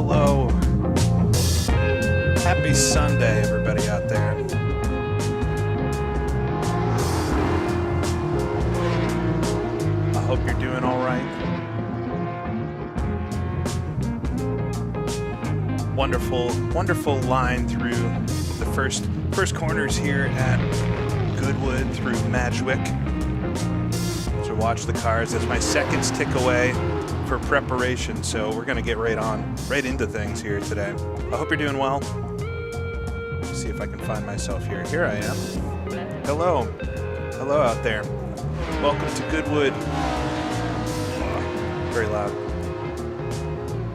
Hello. Happy Sunday, everybody out there. I hope you're doing all right. Wonderful, wonderful line through the first corners here at Goodwood through Matchwick. So watch the cars. That's my seconds tick away for preparation, so we're gonna get right into things here today. I hope you're doing well. Let's see if I can find myself here. Here I am. Hello. Hello out there. Welcome to Goodwood. Oh, very loud.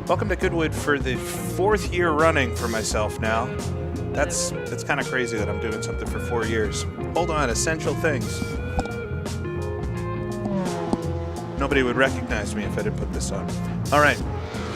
Welcome to Goodwood for the 4th year running for myself now. That's kind of crazy that I'm doing something for 4 years. Hold on, essential things. Nobody would recognize me if I didn't put this on. All right,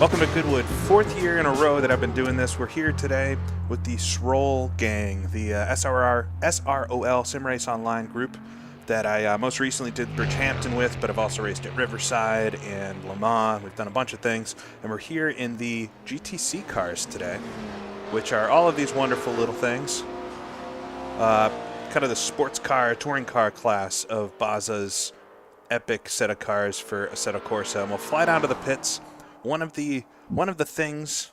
welcome to Goodwood. 4th year in a row that I've been doing this. We're here today with the SROL gang, the SROL Sim Race Online group that I most recently did Bridgehampton with, but I've also raced at Riverside and Le Mans. We've done a bunch of things, and we're here in the GTC cars today, which are all of these wonderful little things. Kind of the sports car, touring car class of Baza's epic set of cars for Assetto Corsa, and we'll fly down to the pits. One of the things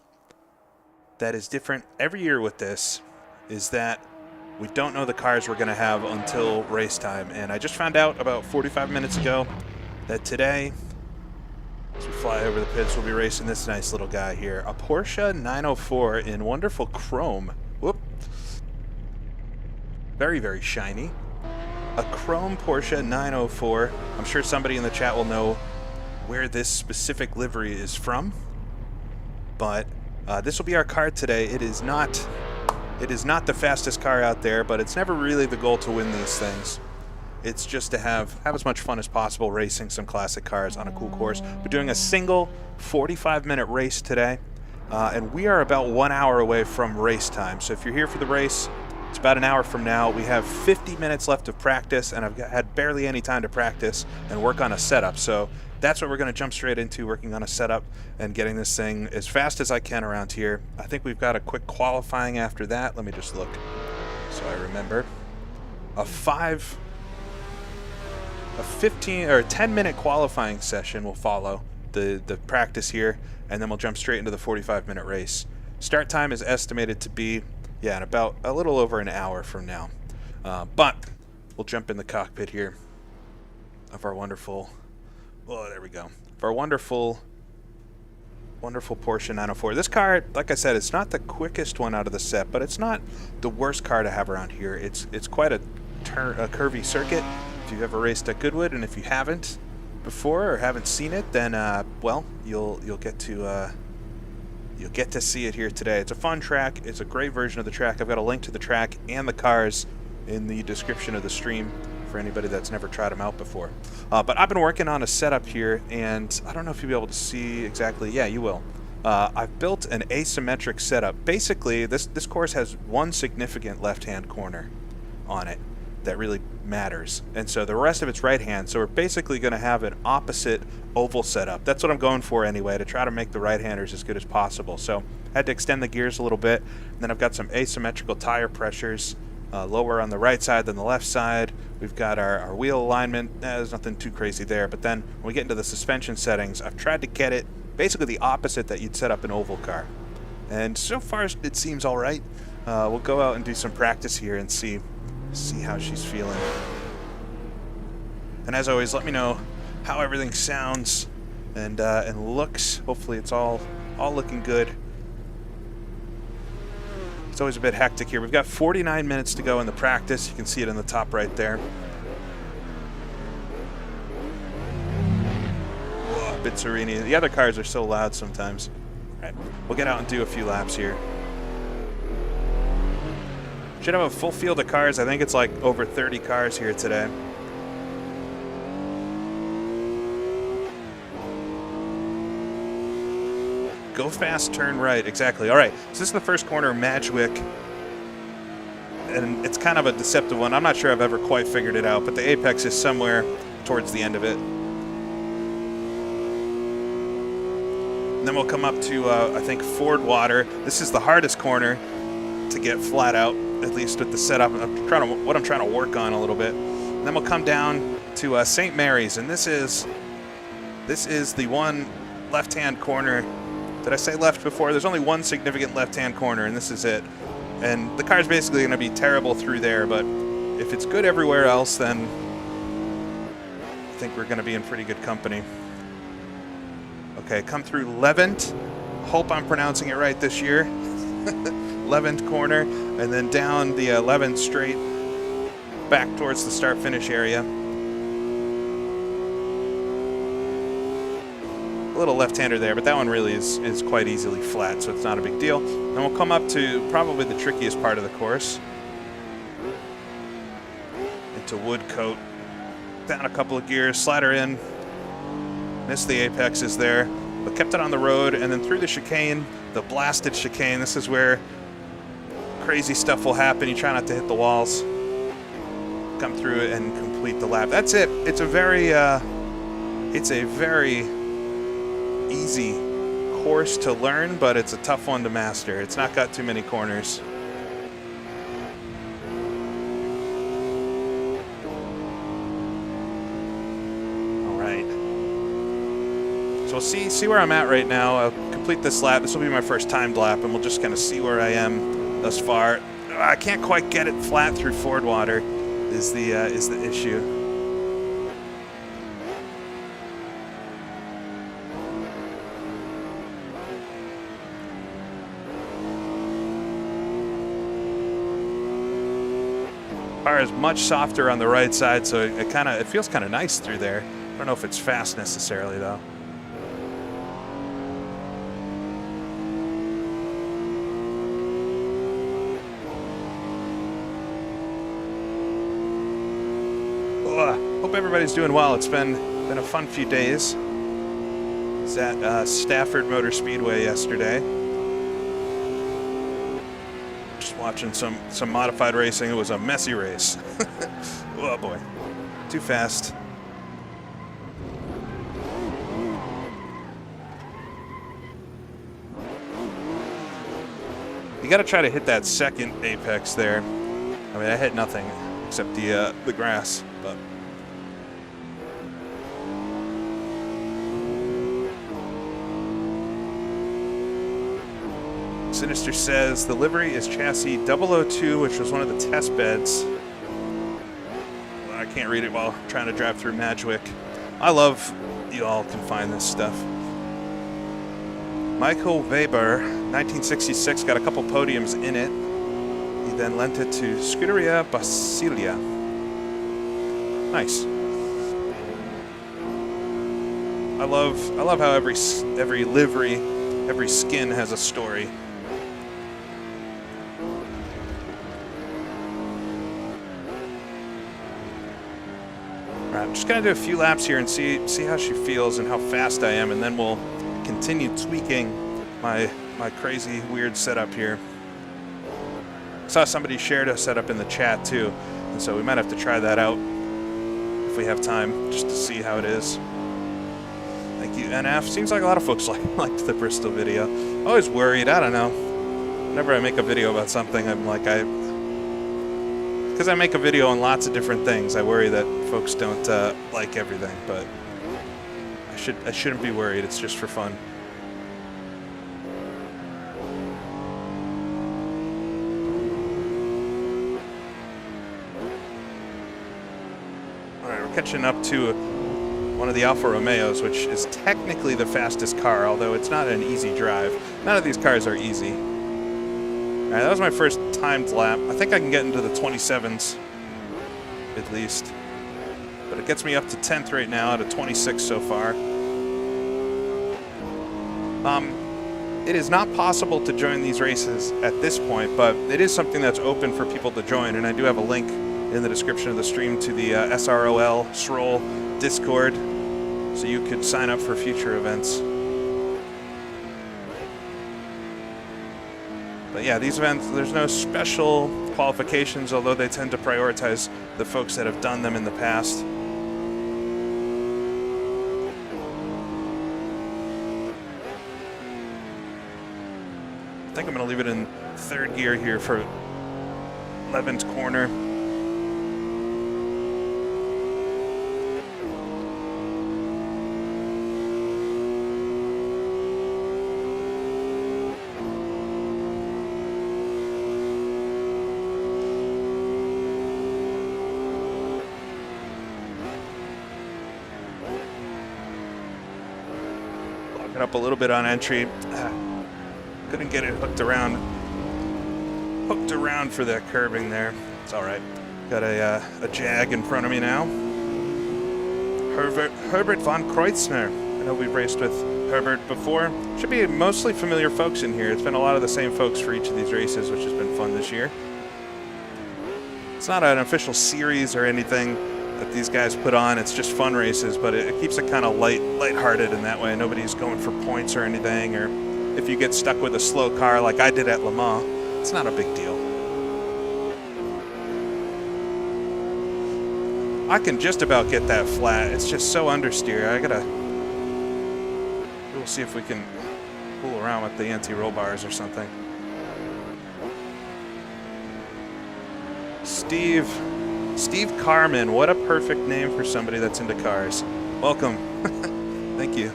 that is different every year with this is that we don't know the cars we're going to have until race time, and I just found out about 45 minutes ago that today, as we fly over the pits, we'll be racing this nice little guy here, a Porsche 904 in wonderful chrome. Whoop. Very, very shiny. A chrome Porsche 904. I'm sure somebody in the chat will know where this specific livery is from, but this will be our car today. It is not the fastest car out there, but it's never really the goal to win these things. It's just to have as much fun as possible racing some classic cars on a cool course. We're doing a single 45-minute race today, and we are about 1 hour away from race time. So if you're here for the race, it's about an hour from now. We have 50 minutes left of practice, and I've had barely any time to practice and work on a setup. So that's what we're going to jump straight into, working on a setup and getting this thing as fast as I can around here. I think we've got a quick qualifying after that. Let me just look so I remember. A 15 or 10-minute qualifying session will follow the practice here, and then we'll jump straight into the 45-minute race. Start time is estimated to be, yeah, in about a little over an hour from now. But we'll jump in the cockpit here of our wonderful, oh, there we go, of our wonderful Porsche 904. This car, like I said, it's not the quickest one out of the set, but it's not the worst car to have around here. It's quite a curvy circuit. If you've ever raced at Goodwood, and if you haven't before or haven't seen it, then well, you'll get to see it here today. It's a fun track. It's a great version of the track. I've got a link to the track and the cars in the description of the stream for anybody that's never tried them out before. But I've been working on a setup here, and I don't know if you'll be able to see exactly. Yeah, you will. I've built an asymmetric setup. Basically, this course has one significant left-hand corner on it that really matters, and so the rest of it's right-hand. So we're basically going to have an opposite oval setup. That's what I'm going for anyway, to try to make the right-handers as good as possible. So I had to extend the gears a little bit, and then I've got some asymmetrical tire pressures, lower on the right side than the left side. We've got our wheel alignment. There's nothing too crazy there, but then when we get into the suspension settings, I've tried to get it basically the opposite that you'd set up an oval car, and so far it seems all right. We'll go out and do some practice here and see how she's feeling. And as always, let me know how everything sounds and looks. Hopefully it's all looking good. It's always a bit hectic here. We've got 49 minutes to go in the practice. You can see it in the top right there. Whoa, a bit serene. The other cars are so loud sometimes. All right, we'll get out and do a few laps here. Should have a full field of cars. I think it's like over 30 cars here today. Go fast, turn right. Exactly. All right. So this is the first corner of Matchwick. And it's kind of a deceptive one. I'm not sure I've ever quite figured it out, but the apex is somewhere towards the end of it. And then we'll come up to, I think, Ford Water. This is the hardest corner to get flat out, at least with the setup. What I'm trying to work on a little bit. And then we'll come down to St. Mary's, and this is the one left-hand corner. Did I say left before? There's only one significant left-hand corner, and this is it. And the car's basically going to be terrible through there, but if it's good everywhere else, then I think we're going to be in pretty good company. Okay, come through Levant. Hope I'm pronouncing it right this year. Levant corner, and then down the 11th straight back towards the start-finish area. A little left-hander there, but that one really is quite easily flat, so it's not a big deal. Then we'll come up to probably the trickiest part of the course, into Woodcote. Down a couple of gears, slider in, missed the apexes there, but kept it on the road, and then through the chicane, the blasted chicane. This is where crazy stuff will happen. You try not to hit the walls. Come through it and complete the lap. That's it. It's a very easy course to learn, but it's a tough one to master. It's not got too many corners. All right. So we'll see where I'm at right now. I'll complete this lap. This will be my first timed lap, and we'll just kind of see where I am thus far. I can't quite get it flat through Ford Water is the issue. Car is much softer on the right side, so it feels kind of nice through there. I don't know if it's fast necessarily though. Hope everybody's doing well. It's been a fun few days. I was at Stafford Motor Speedway yesterday. Just watching some modified racing. It was a messy race. Oh boy, too fast. You got to try to hit that second apex there. I mean, I hit nothing except the grass, but. Sinister says the livery is chassis 002, which was one of the test beds. I can't read it while trying to drive through Madgwick. I love you all can find this stuff. Michael Weber, 1966, got a couple podiums in it. He then lent it to Scuderia Basilia. Nice. I love how every livery, every skin has a story. I'm just gonna do a few laps here and see how she feels and how fast I am, and then we'll continue tweaking my crazy weird setup here. I saw somebody shared a setup in the chat too, and so we might have to try that out if we have time, just to see how it is. Thank you, NF. Seems like a lot of folks liked the Bristol video. Always worried. I don't know. Whenever I make a video about something, I'm like because I make a video on lots of different things, I worry that folks don't like everything, but I shouldn't be worried. It's just for fun. All right, we're catching up to one of the Alfa Romeos, which is technically the fastest car, although it's not an easy drive. None of these cars are easy. All right, that was my first timed lap. I think I can get into the 27s, at least. But it gets me up to 10th right now out of 26 so far. It is not possible to join these races at this point, but it is something that's open for people to join, and I do have a link in the description of the stream to the SROL Discord, so you could sign up for future events. But yeah, these events, there's no special qualifications, although they tend to prioritize the folks that have done them in the past. think I'm going to leave it in third gear here for Levin's corner. Locking up a little bit on entry. Couldn't get it hooked around for that curbing there. It's all right. Got a Jag in front of me now. Herbert von Kreutzner. I know we've raced with Herbert before. Should be mostly familiar folks in here. It's been a lot of the same folks for each of these races, which has been fun this year. It's not an official series or anything that these guys put on. It's just fun races, but it keeps it kind of lighthearted in that way. Nobody's going for points or anything, or if you get stuck with a slow car like I did at Le Mans, it's not a big deal. I can just about get that flat. It's just so understeer. We'll see if we can fool around with the anti-roll bars or something. Steve Carmen, what a perfect name for somebody that's into cars. Welcome. Thank you.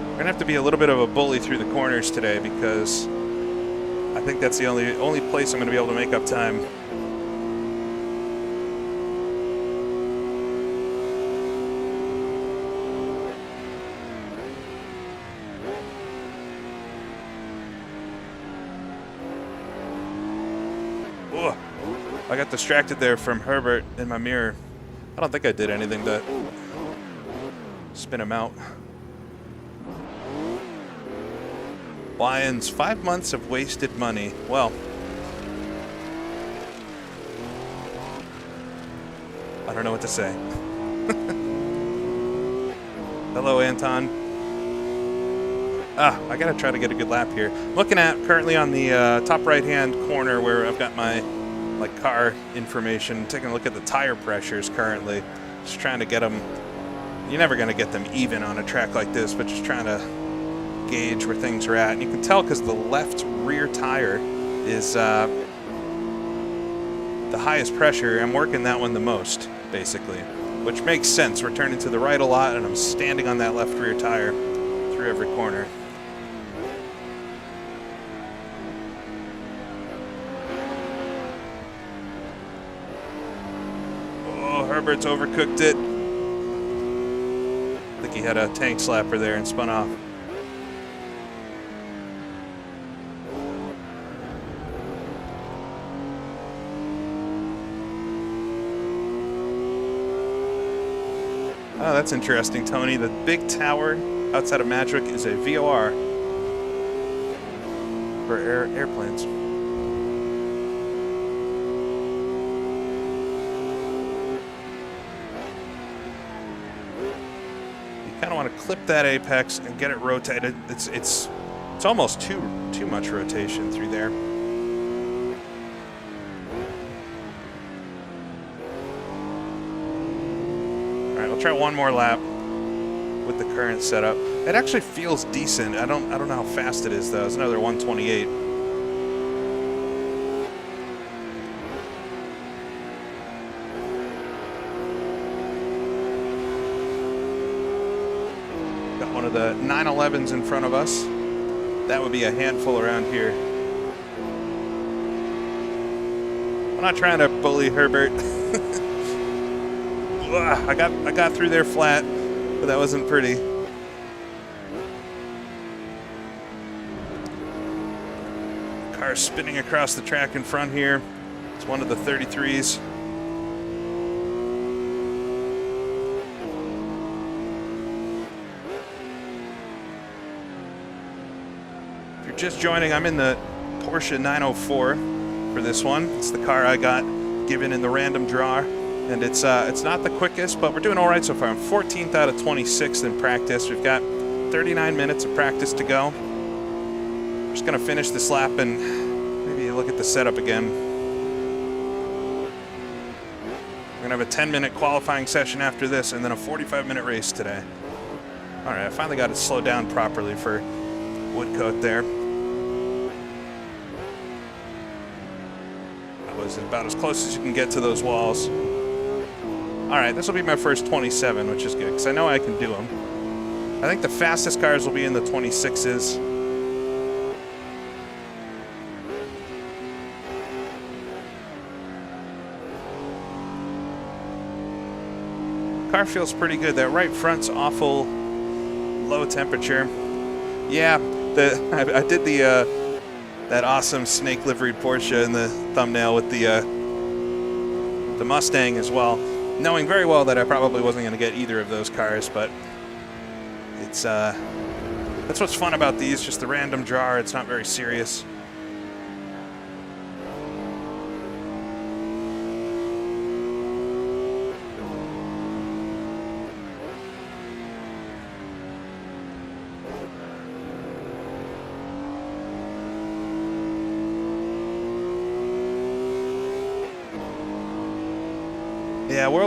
We're gonna have to be a little bit of a bully through the corners today because I think that's the only place I'm gonna be able to make up time. Whoa. I got distracted there from Herbert in my mirror. I don't think I did anything to spin him out. Lions, 5 months of wasted money. Well, I don't know what to say. Hello, Anton. I gotta try to get a good lap here. Looking at currently on the top right-hand corner where I've got my car information, taking a look at the tire pressures currently. Just trying to get them. You're never gonna get them even on a track like this, but just trying to gauge where things are at. And you can tell because the left rear tire is the highest pressure. I'm working that one the most, basically, which makes sense. We're turning to the right a lot, and I'm standing on that left rear tire through every corner. Oh, Herbert's overcooked it. I think he had a tank slapper there and spun off. Oh, that's interesting, Tony. The big tower outside of Madrick is a VOR for airplanes. You kind of want to clip that apex and get it rotated. It's almost too much rotation through there. I'll try one more lap with the current setup. It actually feels decent. I don't know how fast it is though. It's another 128. Got one of the 911s in front of us. That would be a handful around here. I'm not trying to bully Herbert. I got through there flat, but that wasn't pretty. Car spinning across the track in front here. It's one of the 33s. If you're just joining, I'm in the Porsche 904 for this one. It's the car I got given in the random draw. And it's not the quickest, but we're doing all right so far. I'm 14th out of 26th in practice. We've got 39 minutes of practice to go. Just gonna finish this lap and maybe look at the setup again. We're We're going to have a 10-minute qualifying session after this, and then a 45-minute race today. All right, I finally got it slowed down properly for Woodcote there. That was about as close as you can get to those walls. All right, this will be my first 27, which is good, because I know I can do them. I think the fastest cars will be in the 26s. Car feels pretty good. That right front's awful low temperature. Yeah, I did the that awesome snake liveried Porsche in the thumbnail with the Mustang as well, knowing very well that I probably wasn't going to get either of those cars, but it's that's what's fun about these, just the random draw. It's not very serious. Yeah, we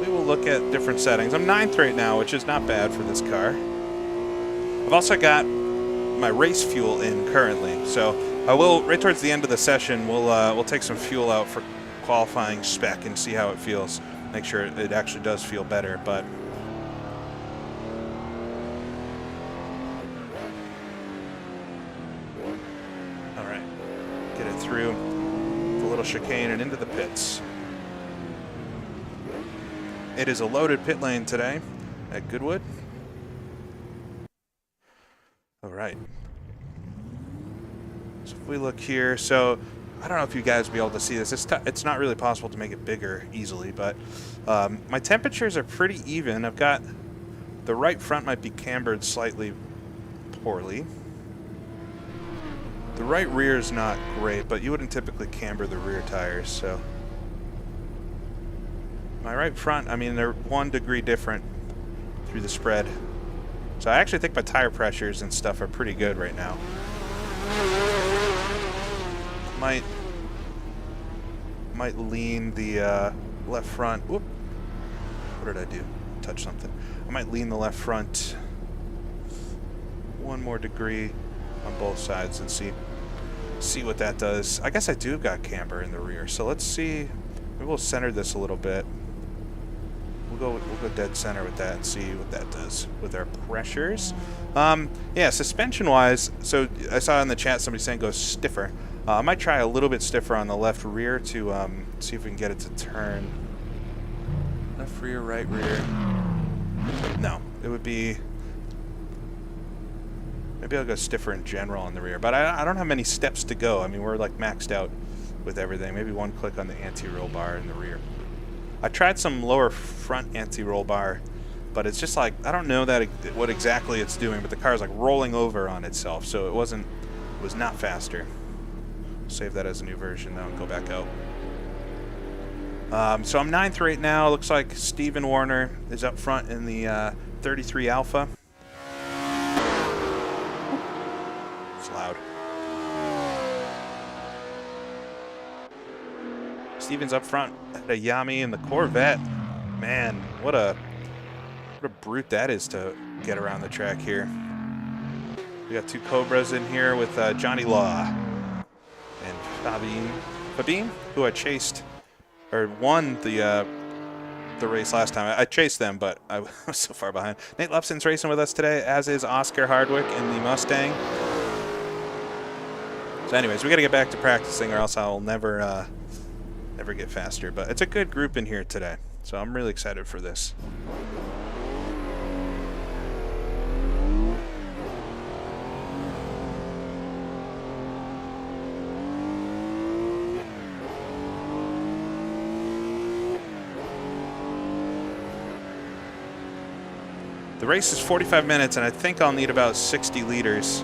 will look at different settings. I'm 9th right now, which is not bad for this car. I've also got my race fuel in currently, so I will, right towards the end of the session, we'll take some fuel out for qualifying spec and see how it feels. Make sure it actually does feel better, but all right, get it through the little chicane and into the pits. It is a loaded pit lane today at Goodwood. All right. So if we look here, so I don't know if you guys will be able to see this. It's not really possible to make it bigger easily, but my temperatures are pretty even. I've got the right front might be cambered slightly poorly. The right rear is not great, but you wouldn't typically camber the rear tires, so. My right front, I mean, they're 1 degree different through the spread. So I actually think my tire pressures and stuff are pretty good right now. Might lean the left front. Whoop. What did I do? Touch something. I might lean the left front 1 more degree on both sides and see what that does. I guess I do got camber in the rear. So let's see. Maybe we'll center this a little bit. We'll go dead center with that and see what that does with our pressures. Yeah, suspension-wise, so I saw in the chat somebody saying go stiffer. I might try a little bit stiffer on the left rear to see if we can get it to turn. Left rear, right rear. No, it would be... Maybe I'll go stiffer in general on the rear, but I don't have many steps to go. I mean, we're like maxed out with everything. Maybe 1 click on the anti-roll bar in the rear. I tried some lower front anti-roll bar, but it's just like, I don't know what exactly it's doing, but the car is like rolling over on itself, so it was not faster. Save that as a new version though and go back out. So I'm 9th right now. Looks like Steven Warner is up front in the 33 Alpha. It's loud. Steven's up front at a Yami in the Corvette. Man, what a brute that is to get around the track here. We got 2 Cobras in here with Johnny Law and Fabine, who I chased or won the race last time. I chased them, but I was so far behind. Nate Lupson's racing with us today, as is Oscar Hardwick in the Mustang. So anyways, we got to get back to practicing, or else I'll never get faster. But it's a good group in here today, so I'm really excited for this. The race is 45 minutes, and I think I'll need about 60 liters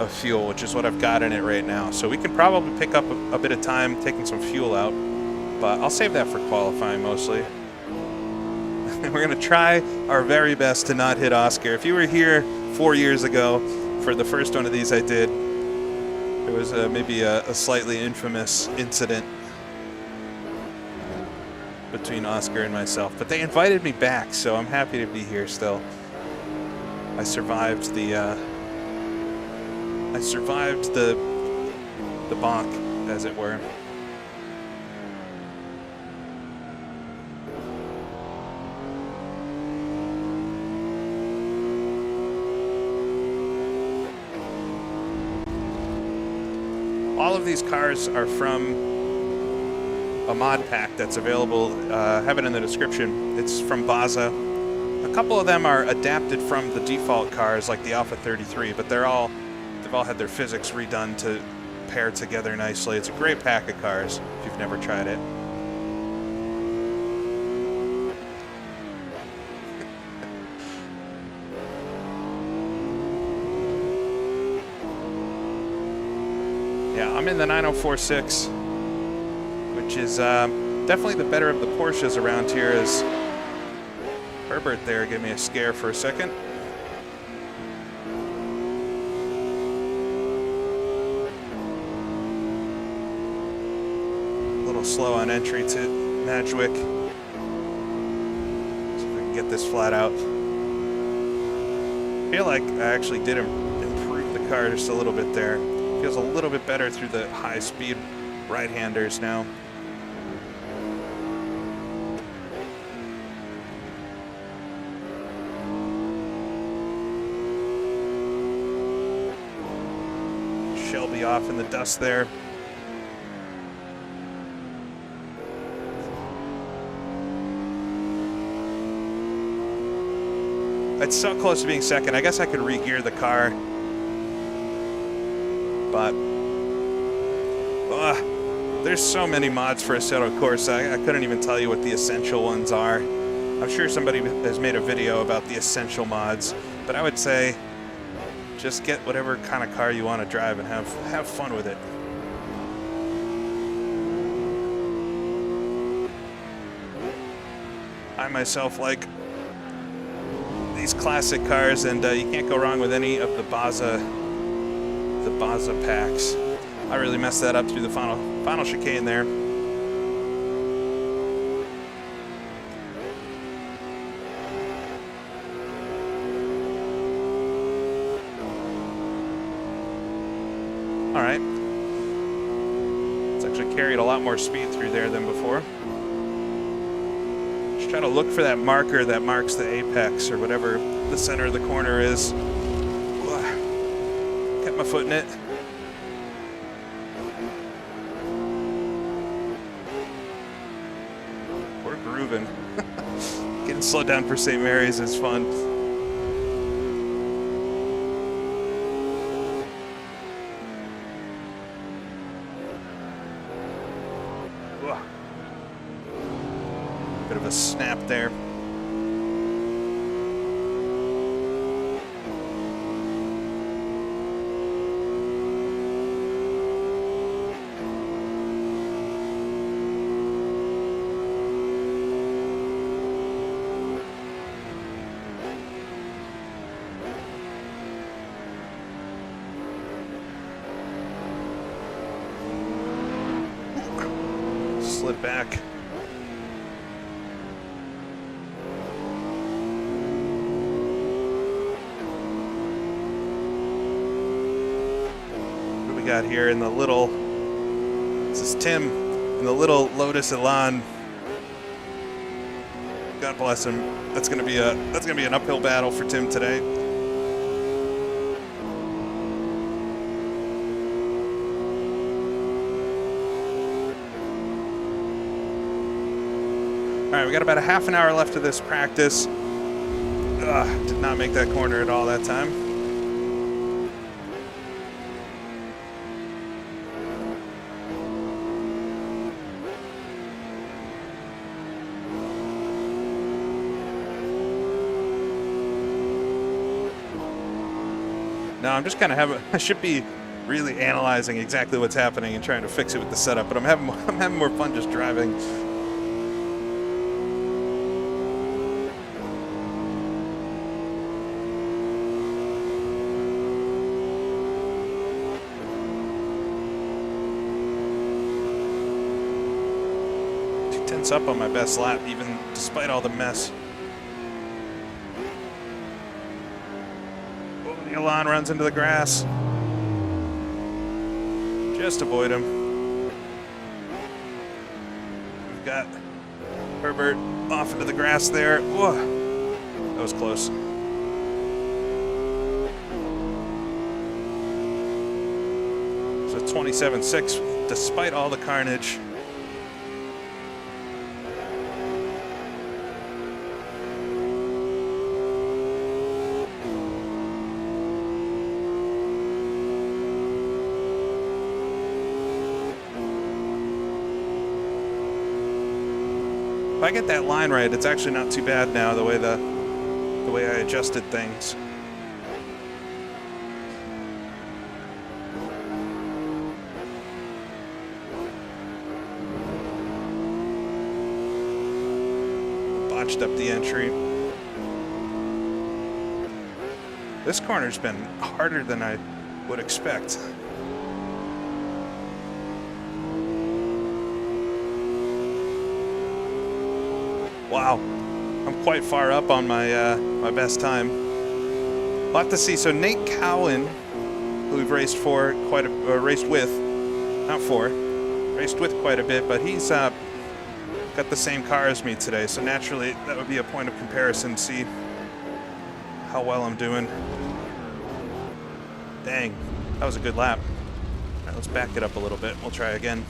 of fuel, which is what I've got in it right now. So we can probably pick up a bit of time taking some fuel out, but I'll save that for qualifying mostly. We're going to try our very best to not hit Oscar. If you were here 4 years ago for the first one of these I did, there was maybe a slightly infamous incident. between Oscar and myself. But they invited me back, so I'm happy to be here still. I survived the bonk, as it were. All of these cars are from a mod pack that's available. Have it in the description. It's from Baza. A couple of them are adapted from the default cars, like the Alpha 33, but they've all had their physics redone to pair together nicely. It's a great pack of cars if you've never tried it. Yeah, I'm in the 9046, which is definitely the better of the Porsches around here. As Herbert there gave me a scare for a second. A little slow on entry to Madgwick. See if we can get this flat out. I feel like I actually did improve the car just a little bit there. Feels a little bit better through the high-speed right-handers now. Shelby off in the dust there. It's so close to being second. I guess I could re-gear the car. But there's so many mods for Assetto Corsa. I couldn't even tell you what the essential ones are. I'm sure somebody has made a video about the essential mods, but I would say just get whatever kind of car you want to drive and have fun with it. I myself like these classic cars, and you can't go wrong with any of the Baza packs. I really messed that up through the final chicane there. All right. It's actually carried a lot more speed through there than before. Just try to look for that marker that marks the apex or whatever the center of the corner is. Kept my foot in it. We're grooving. Getting slowed down for St. Mary's is fun. Bit of a snap there. Slid back. What do we got here in the little, this is Tim in the little Lotus Elan. God bless him. That's gonna be an uphill battle for Tim today. All right, we got about a half an hour left of this practice. Did not make that corner at all that time. Now I'm just kind of I should be really analyzing exactly what's happening and trying to fix it with the setup, but I'm having more fun just driving. tenths up on my best lap, even despite all the mess. Oh, the Elan runs into the grass. Just avoid him. We've got Herbert off into the grass there. Whoa, that was close. So 27.6, despite all the carnage. If I get that line right, it's actually not too bad now, the way I adjusted things. Botched up the entry. This corner's been harder than I would expect. Wow, I'm quite far up on my my best time. We'll have to see. So Nate Cowan, who we've raced for raced with quite a bit, but he's got the same car as me today. So naturally, that would be a point of comparison. See how well I'm doing. Dang, that was a good lap. All right, let's back it up a little bit. We'll try again.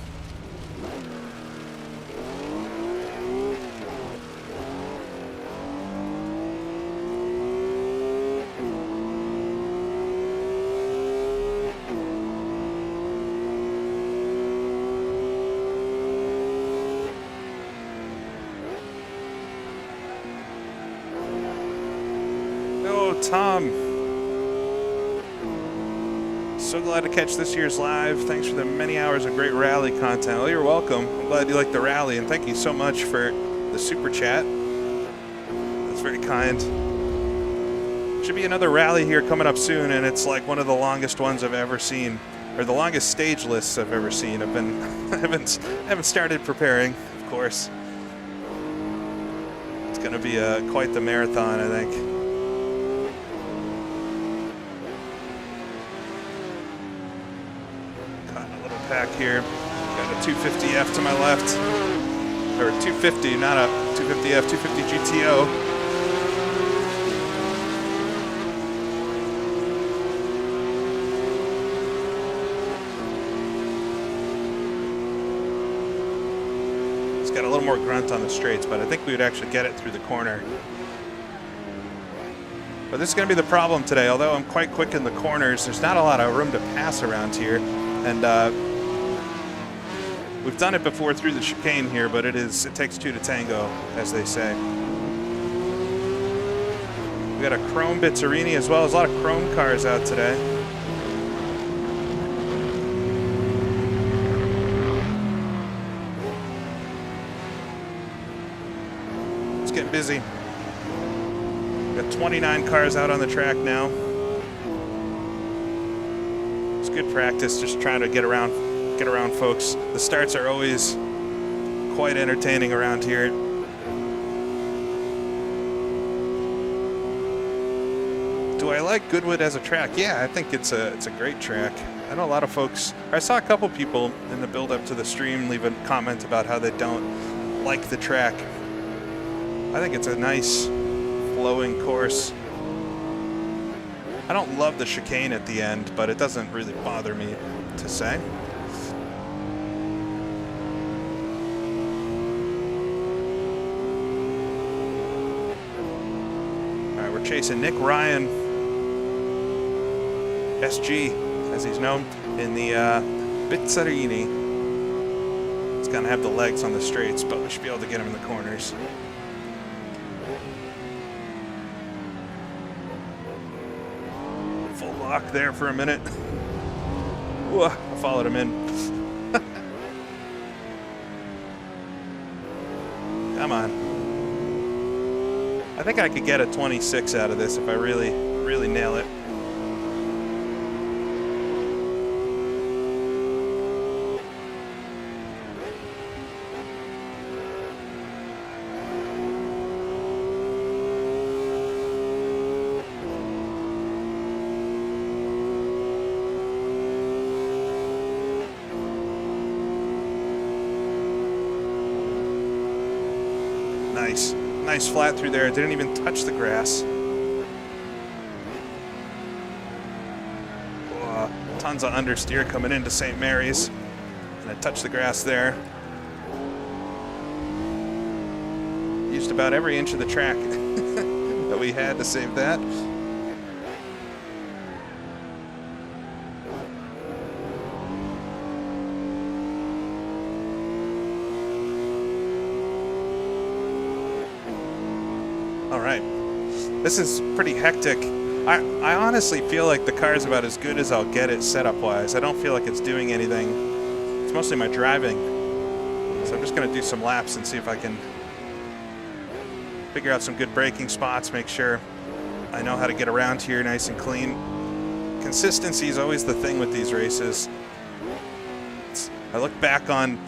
Tom, so glad to catch this year's live. Thanks for the many hours of great rally content. Oh, you're welcome. I'm glad you like the rally, and thank you so much for the super chat. That's very kind. Should be another rally here coming up soon, and it's like one of the longest ones I've ever seen, or the longest stage lists I've ever seen. I've been haven't started preparing, of course. It's going to be quite the marathon, I think. Pack here. Got a 250F to my left. Or 250, not a 250F, 250 GTO. It's got a little more grunt on the straights, but I think we would actually get it through the corner. But this is going to be the problem today. Although I'm quite quick in the corners, there's not a lot of room to pass around here. And we've done it before through the chicane here, but it takes two to tango, as they say. We got a chrome Bizzarini as well. There's a lot of chrome cars out today. It's getting busy. Got 29 cars out on the track now. It's good practice, just trying to get around folks. The starts are always quite entertaining around here. Do I like Goodwood as a track? Yeah, I think it's a great track. I know a lot of folks, I saw a couple people in the build up to the stream leave a comment about how they don't like the track. I think it's a nice flowing course. I don't love the chicane at the end, but it doesn't really bother me to say. Chasing Nick Ryan, SG, as he's known, in the Bizzarini. He's gonna have the legs on the straights, but we should be able to get him in the corners. Full lock there for a minute. Ooh, I followed him in. Come on. I think I could get a 26 out of this if I really, really nail it. Nice. Nice flat through there. It didn't even touch the grass. Tons of understeer coming into St. Mary's. And I touched the grass there. Used about every inch of the track that we had to save that. All right, this is pretty hectic. I honestly feel like the car is about as good as I'll get it setup-wise. I don't feel like it's doing anything. It's mostly my driving. So I'm just gonna do some laps and see if I can figure out some good braking spots, make sure I know how to get around here nice and clean. Consistency is always the thing with these races. I look back on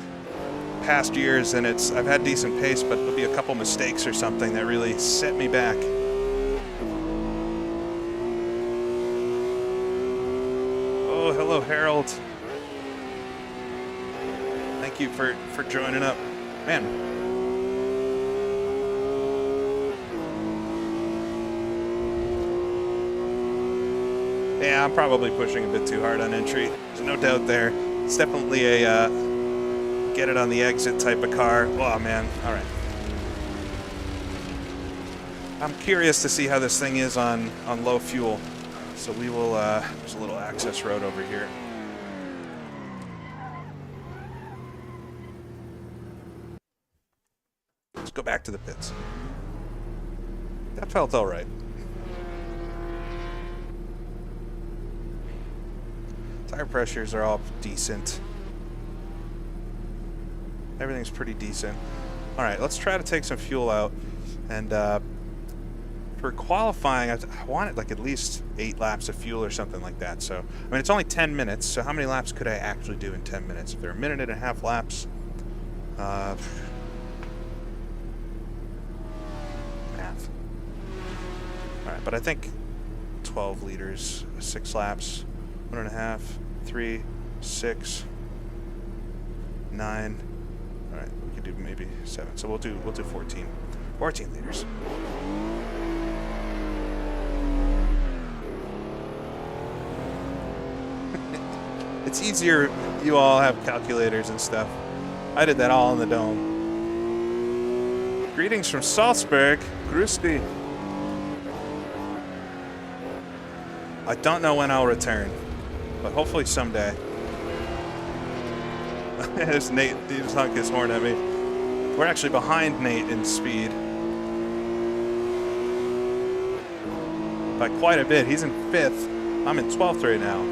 past years and I've had decent pace, but there'll be a couple mistakes or something that really set me back. Oh, hello, Harold. Thank you for joining up. Man. Yeah, I'm probably pushing a bit too hard on entry. There's no doubt there. It's definitely a get it on the exit type of car. Oh, man. All right. I'm curious to see how this thing is on low fuel. So we will, there's a little access road over here. Let's go back to the pits. That felt all right. Tire pressures are all decent. Everything's pretty decent. All right, let's try to take some fuel out. And for qualifying, I wanted like at least 8 laps of fuel or something like that. So, I mean, it's only 10 minutes. So how many laps could I actually do in 10 minutes? If they're 1.5 minute laps, math. All right, but I think 12 liters, 6 laps, 1.5, 3, 6, 9. All right, we could do maybe 7. So we'll do 14 liters. It's easier. You all have calculators and stuff. I did that all in the dome. Greetings from Salzburg. Grüß dich. I don't know when I'll return, but hopefully someday. There's Nate. He just honked his horn at me. We're actually behind Nate in speed by quite a bit. He's in 5th. I'm in 12th right now.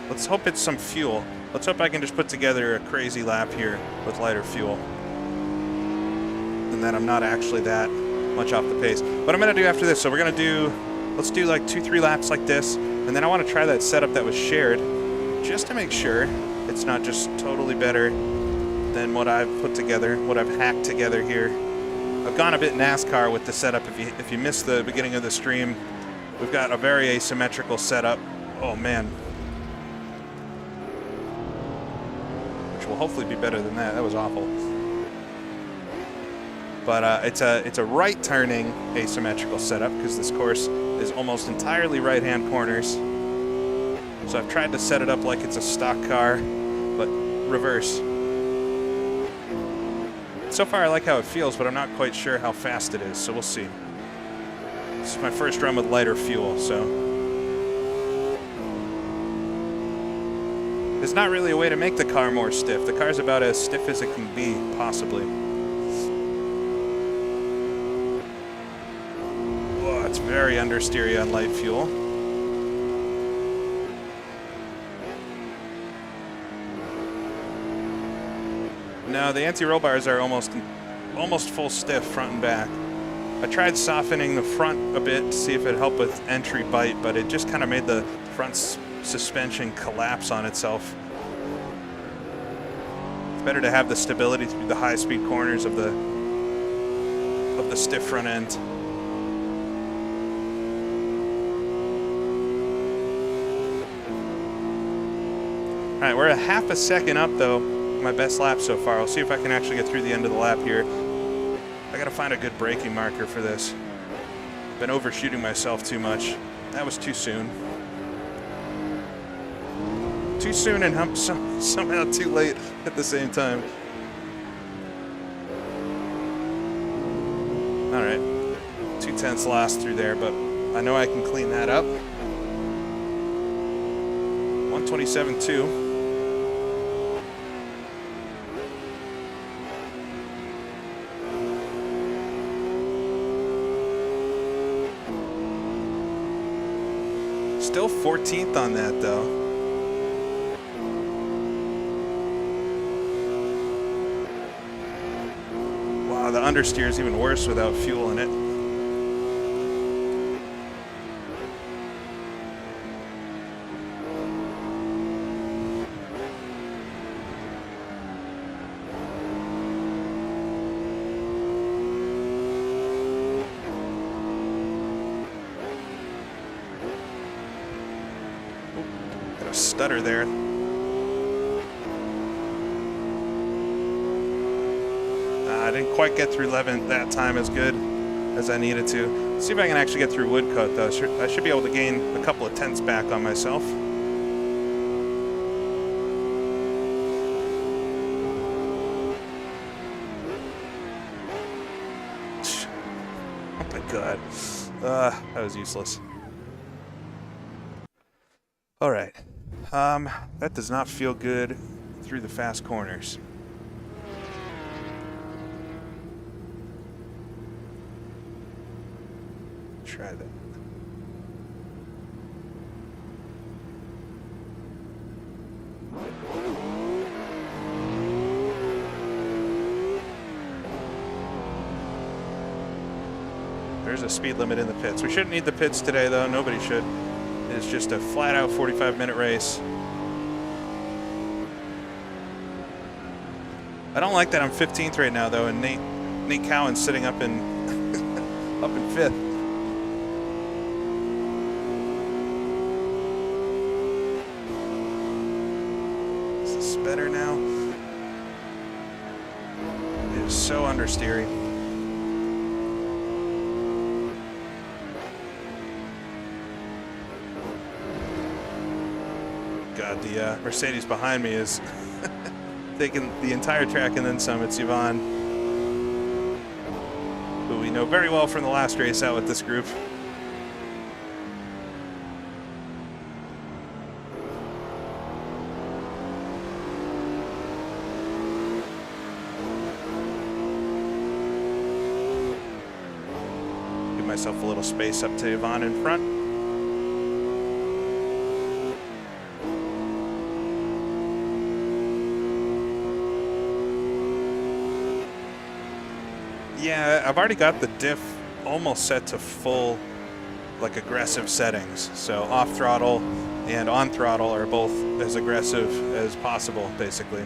Let's hope it's some fuel. Let's hope I can just put together a crazy lap here with lighter fuel. And then I'm not actually that much off the pace. What I'm gonna do after this, so let's do like 2-3 laps like this, and then I wanna try that setup that was shared, just to make sure it's not just totally better than what I've put together, what I've hacked together here. I've gone a bit NASCAR with the setup. If you missed the beginning of the stream, we've got a very asymmetrical setup. Oh man. Will hopefully be better than that. That was awful. But it's a right turning asymmetrical setup because this course is almost entirely right hand corners. So I've tried to set it up like it's a stock car, but reverse. So far I like how it feels, but I'm not quite sure how fast it is, so we'll see. This is my first run with lighter fuel, so there's not really a way to make the car more stiff. The car's about as stiff as it can be, possibly. Oh, it's very understeery on light fuel. No, the anti-roll bars are almost full stiff front and back. I tried softening the front a bit to see if it helped with entry bite, but it just kind of made the front suspension collapse on itself. It's better to have the stability through the high-speed corners of the stiff front end. All right, we're a half a second up though. My best lap so far. I'll see if I can actually get through the end of the lap here. I gotta find a good braking marker for this. Been overshooting myself too much. That was too soon. Too soon and somehow too late at the same time. All right, 2/10 lost through there, but I know I can clean that up. 127.2. Still 14th on that though. Wow, the understeer is even worse without fuel in it. Stutter there. I didn't quite get through 11 that time as good as I needed to. Let's see if I can actually get through Woodcote though. I should be able to gain a couple of tenths back on myself. Oh my god. That was useless. All right. That does not feel good through the fast corners. Try that. There's a speed limit in the pits. We shouldn't need the pits today, though. Nobody should. It's just a flat-out 45-minute race. I don't like that I'm 15th right now, though, and Nate Cowan's sitting up in up in 5th. Is this better now? It is so understeery. God, the Mercedes behind me is taking the entire track and then some. It's Yvonne, who we know very well from the last race out with this group. Give myself a little space up to Yvonne in front. Yeah, I've already got the diff almost set to full, like, aggressive settings. So off throttle and on throttle are both as aggressive as possible, basically.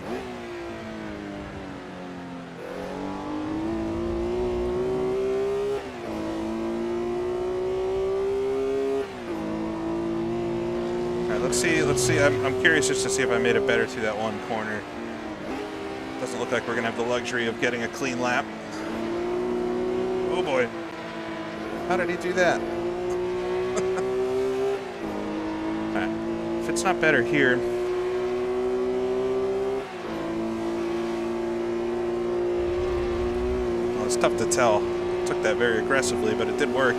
All right, let's see. I'm curious just to see if I made it better through that one corner. Doesn't look like we're gonna have the luxury of getting a clean lap. Oh boy. How did he do that? Alright. If it's not better here. Well, it's tough to tell. Took that very aggressively, but it did work.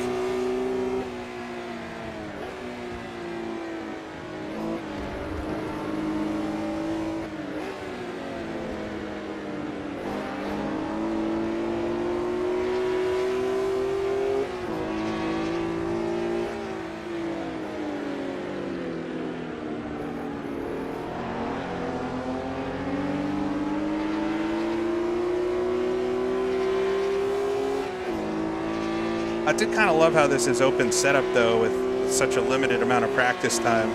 I did kind of love how this is open setup, though, with such a limited amount of practice time.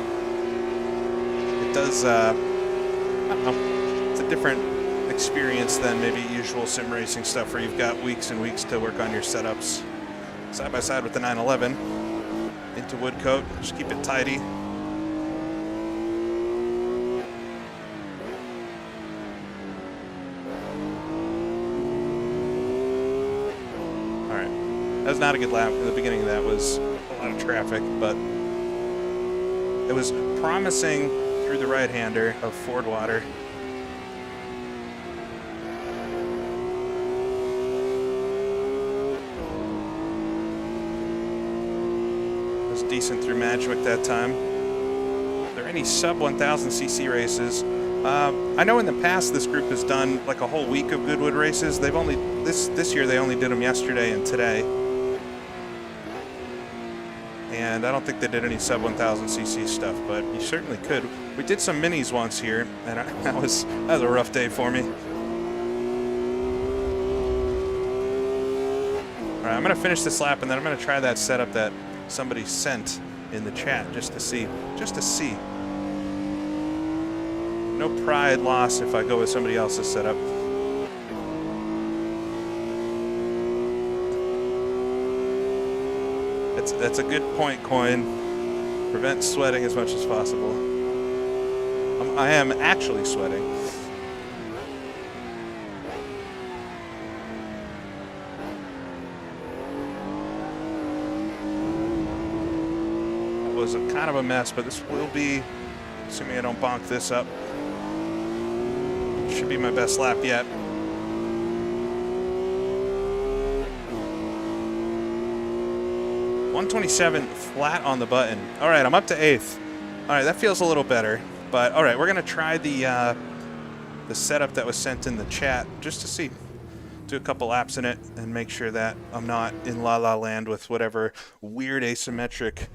It does, I don't know, it's a different experience than maybe usual sim racing stuff where you've got weeks and weeks to work on your setups. Side by side with the 911 into wood coat. Just keep it tidy. All right, that was not a good lap. The beginning of that was a lot of traffic, but it was promising through the right-hander of Ford Water. Decent through Madgwick that time. Are there any sub 1000cc races? I know in the past this group has done like a whole week of Goodwood races. They've only this year they only did them yesterday and today, and I don't think they did any sub 1000cc stuff, but you certainly could. We did some minis once here, and that was a rough day for me. All right, I'm gonna finish this lap, and then I'm gonna try that setup that somebody sent in the chat just to see. No pride loss if I go with somebody else's setup. That's a good point, Coin. Prevent sweating as much as possible. I am actually sweating. Was kind of a mess, but this will be, assuming I don't bonk this up, should be my best lap yet. 127 flat on the button. All right, I'm up to 8th. All right, that feels a little better, but all right, we're gonna try the setup that was sent in the chat just to see. Do a couple laps in it and make sure that I'm not in La La Land with whatever weird asymmetric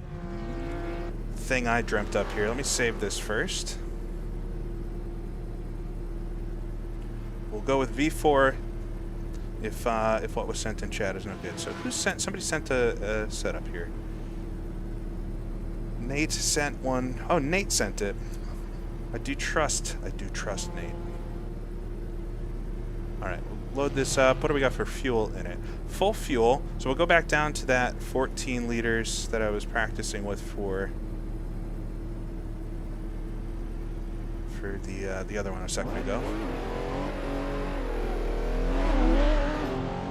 thing I dreamt up here. Let me save this first. We'll go with V4 if what was sent in chat is no good. So who sent? Somebody sent a setup here. Nate sent one. Oh, Nate sent it. I do trust Nate. All right, we'll load this up. What do we got for fuel in it? Full fuel. So we'll go back down to that 14 liters that I was practicing with for the other one a second ago.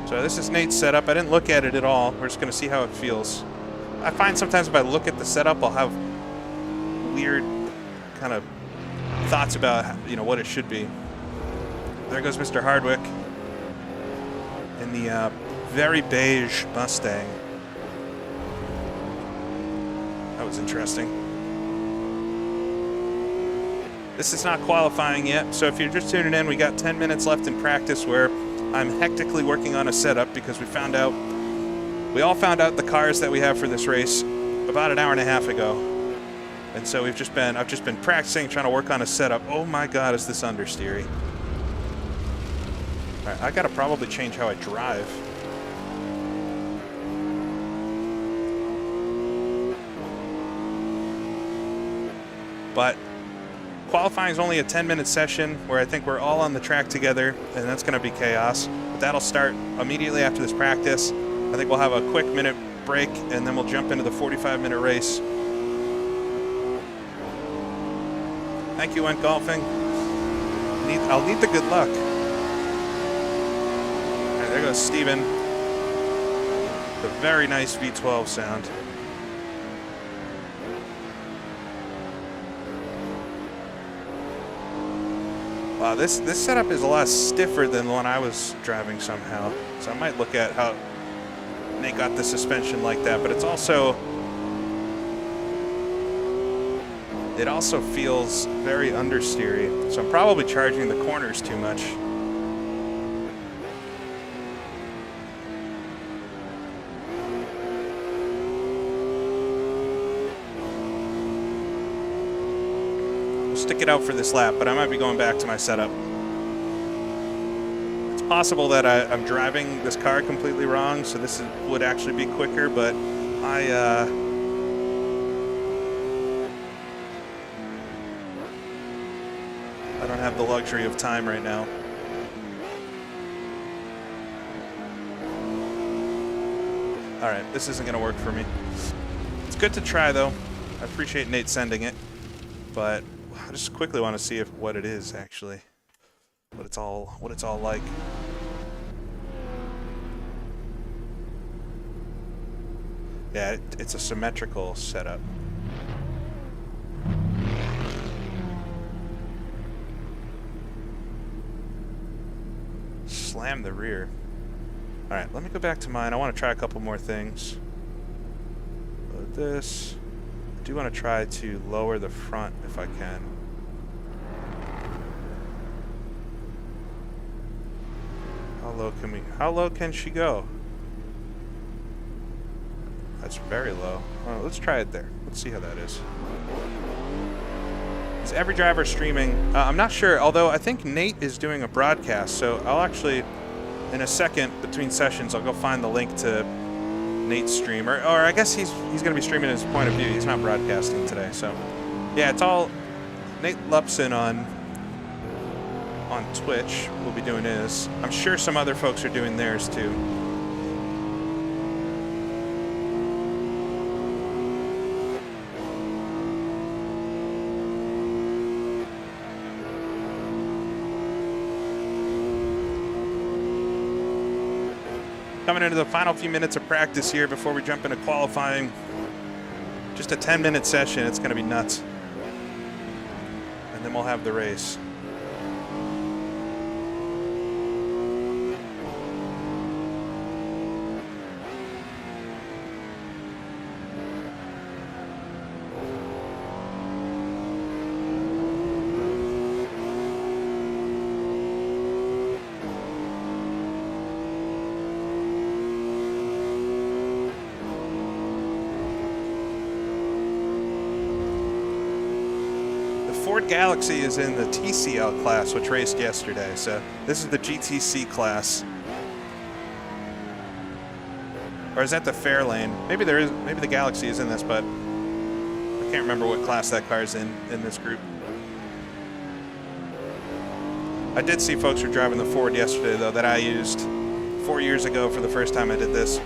So this is Nate's setup. I didn't look at it at all. We're just going to see how it feels. I find sometimes if I look at the setup, I'll have weird kind of thoughts about what it should be. There goes Mr. Hardwick in the very beige Mustang. That was interesting. This is not qualifying yet, so if you're just tuning in, we got 10 minutes left in practice where I'm hectically working on a setup because we all found out the cars that we have for this race about an hour and a half ago. And so I've just been practicing, trying to work on a setup. Oh my God, is this understeery. All right, I gotta probably change how I drive. But qualifying is only a 10-minute session where I think we're all on the track together, and that's going to be chaos. But that'll start immediately after this practice. I think we'll have a quick minute break, and then we'll jump into the 45-minute race. Thank you, Went Golfing. I'll need the good luck. All right, there goes Steven. The very nice V12 sound. Wow, this setup is a lot stiffer than the one I was driving somehow. So I might look at how Nate got the suspension like that, but it also feels very understeery. So I'm probably charging the corners too much. Stick it out for this lap, but I might be going back to my setup. It's possible that I'm driving this car completely wrong, so this would actually be quicker, but I don't have the luxury of time right now. Alright, this isn't going to work for me. It's good to try, though. I appreciate Nate sending it. But I just quickly want to see what it is, actually. What it's all like. Yeah, it's a symmetrical setup. Slam the rear. Alright, let me go back to mine. I want to try a couple more things. Load this. I do want to try to lower the front if I can. How low can she go? That's very low. Well, let's try it there. Let's see how that is. Is every driver streaming? I'm not sure, although I think Nate is doing a broadcast, so I'll actually, in a second, between sessions, I'll go find the link to Nate's stream. Or I guess he's going to be streaming his point of view. He's not broadcasting today, so... Yeah, it's all... Nate Lupson on Twitch will be doing his. I'm sure some other folks are doing theirs, too. Coming into the final few minutes of practice here before we jump into qualifying. Just a 10-minute session. It's going to be nuts. And then we'll have the race. Galaxy is in the TCL class, which raced yesterday, so this is the GTC class. Or is that the Fairlane? Maybe the Galaxy is in this, but I can't remember what class that car is in this group. I did see folks were driving the Ford yesterday, though, that I used 4 years ago for the first time I did this.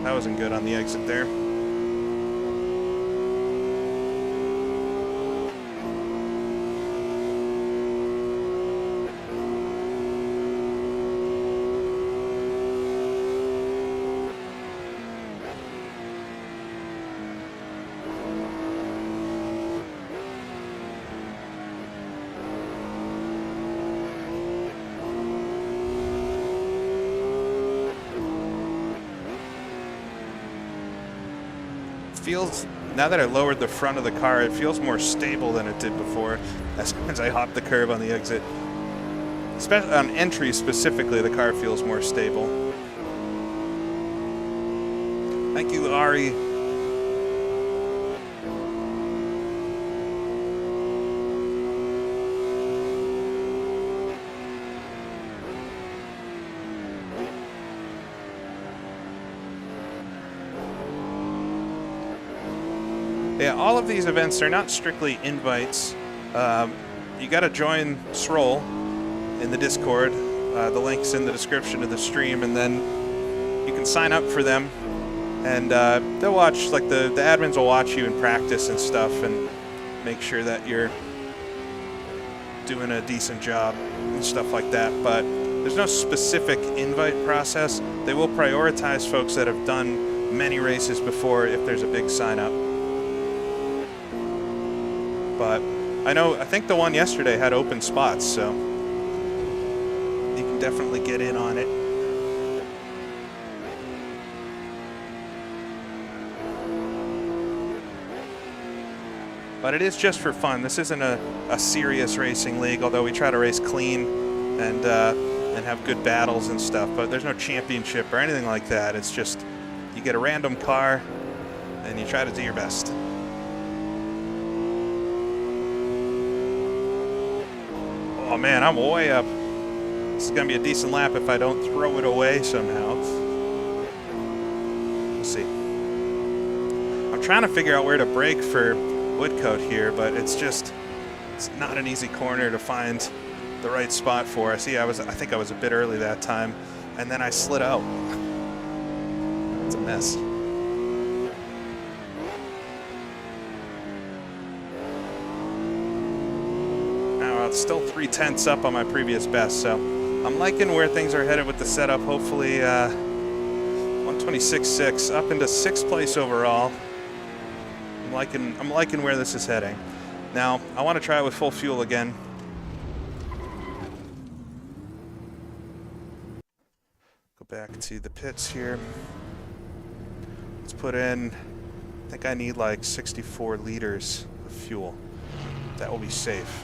That wasn't good on the exit there. Feels, now that I lowered the front of the car, it feels more stable than it did before as soon as I hopped the curb on the exit. Especially on entry specifically, the car feels more stable. Thank you, Ari. Yeah, all of these events are not strictly invites. You got to join SROL in the Discord. The link's in the description of the stream, and then you can sign up for them. And they'll watch, like the admins will watch you in practice and stuff, and make sure that you're doing a decent job and stuff like that. But there's no specific invite process. They will prioritize folks that have done many races before if there's a big sign up. But I think the one yesterday had open spots, so you can definitely get in on it. But it is just for fun. This isn't a serious racing league, although we try to race clean and have good battles and stuff. But there's no championship or anything like that. It's just you get a random car and you try to do your best. Oh man, I'm way up. This is going to be a decent lap if I don't throw it away somehow. We'll see. trying to figure out where to brake for Woodcote here, but it's not an easy corner to find the right spot for. I think I was a bit early that time, and then I slid out. It's a mess. Now it's still 3/10 up on my previous best, so I'm liking where things are headed with the setup. Hopefully 126.6 up into 6th place overall. I'm liking where this is heading. Now I want to try it with full fuel again. Go back to the pits here. Let's put in, I think I need like 64 liters of fuel. That will be safe.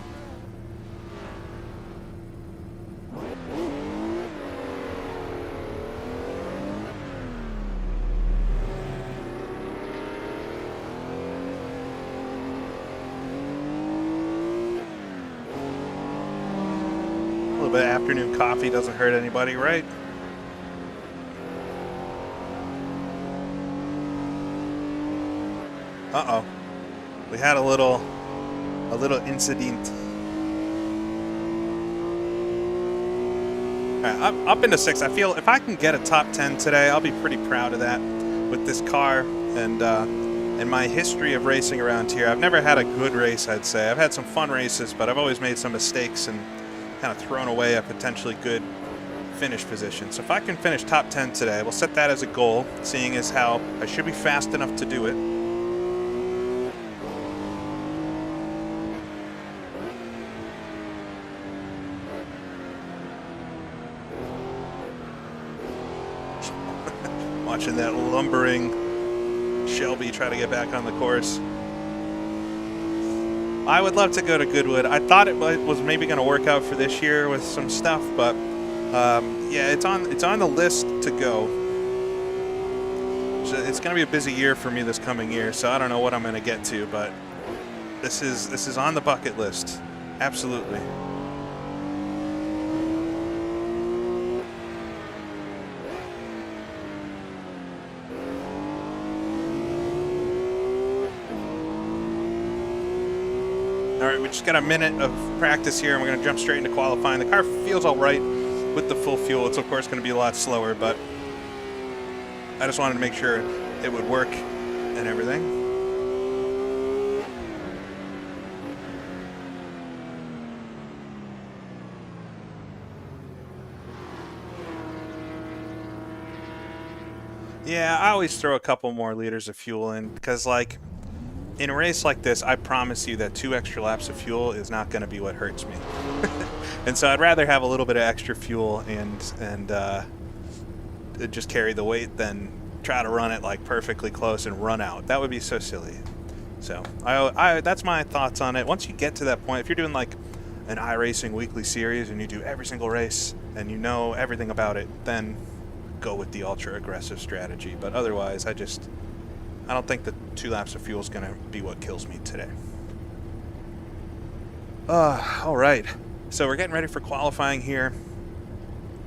A little bit of afternoon coffee doesn't hurt anybody, right? Uh-oh. We had a little incident. All right, up into 6. I feel if I can get a top 10 today, I'll be pretty proud of that with this car and my history of racing around here. I've never had a good race, I'd say. I've had some fun races, but I've always made some mistakes and kind of thrown away a potentially good finish position. So if I can finish top 10 today, we'll set that as a goal, seeing as how I should be fast enough to do it. Watching that lumbering Shelby try to get back on the course. I would love to go to Goodwood. I thought it was maybe going to work out for this year with some stuff, but yeah, it's on the list to go. So it's going to be a busy year for me this coming year, so I don't know what I'm going to get to, but this is on the bucket list. Absolutely. All right, we just got a minute of practice here, and we're going to jump straight into qualifying. The car feels all right with the full fuel. It's, of course, going to be a lot slower, but I just wanted to make sure it would work and everything. Yeah, I always throw a couple more liters of fuel in because, like, in a race like this, I promise you that 2 extra laps of fuel is not going to be what hurts me. And so I'd rather have a little bit of extra fuel and just carry the weight than try to run it like perfectly close and run out. That would be so silly. So that's my thoughts on it. Once you get to that point, if you're doing like an iRacing weekly series and you do every single race and you know everything about it, then go with the ultra aggressive strategy. But otherwise, I don't think the 2 laps of fuel is going to be what kills me today. All right. So we're getting ready for qualifying here.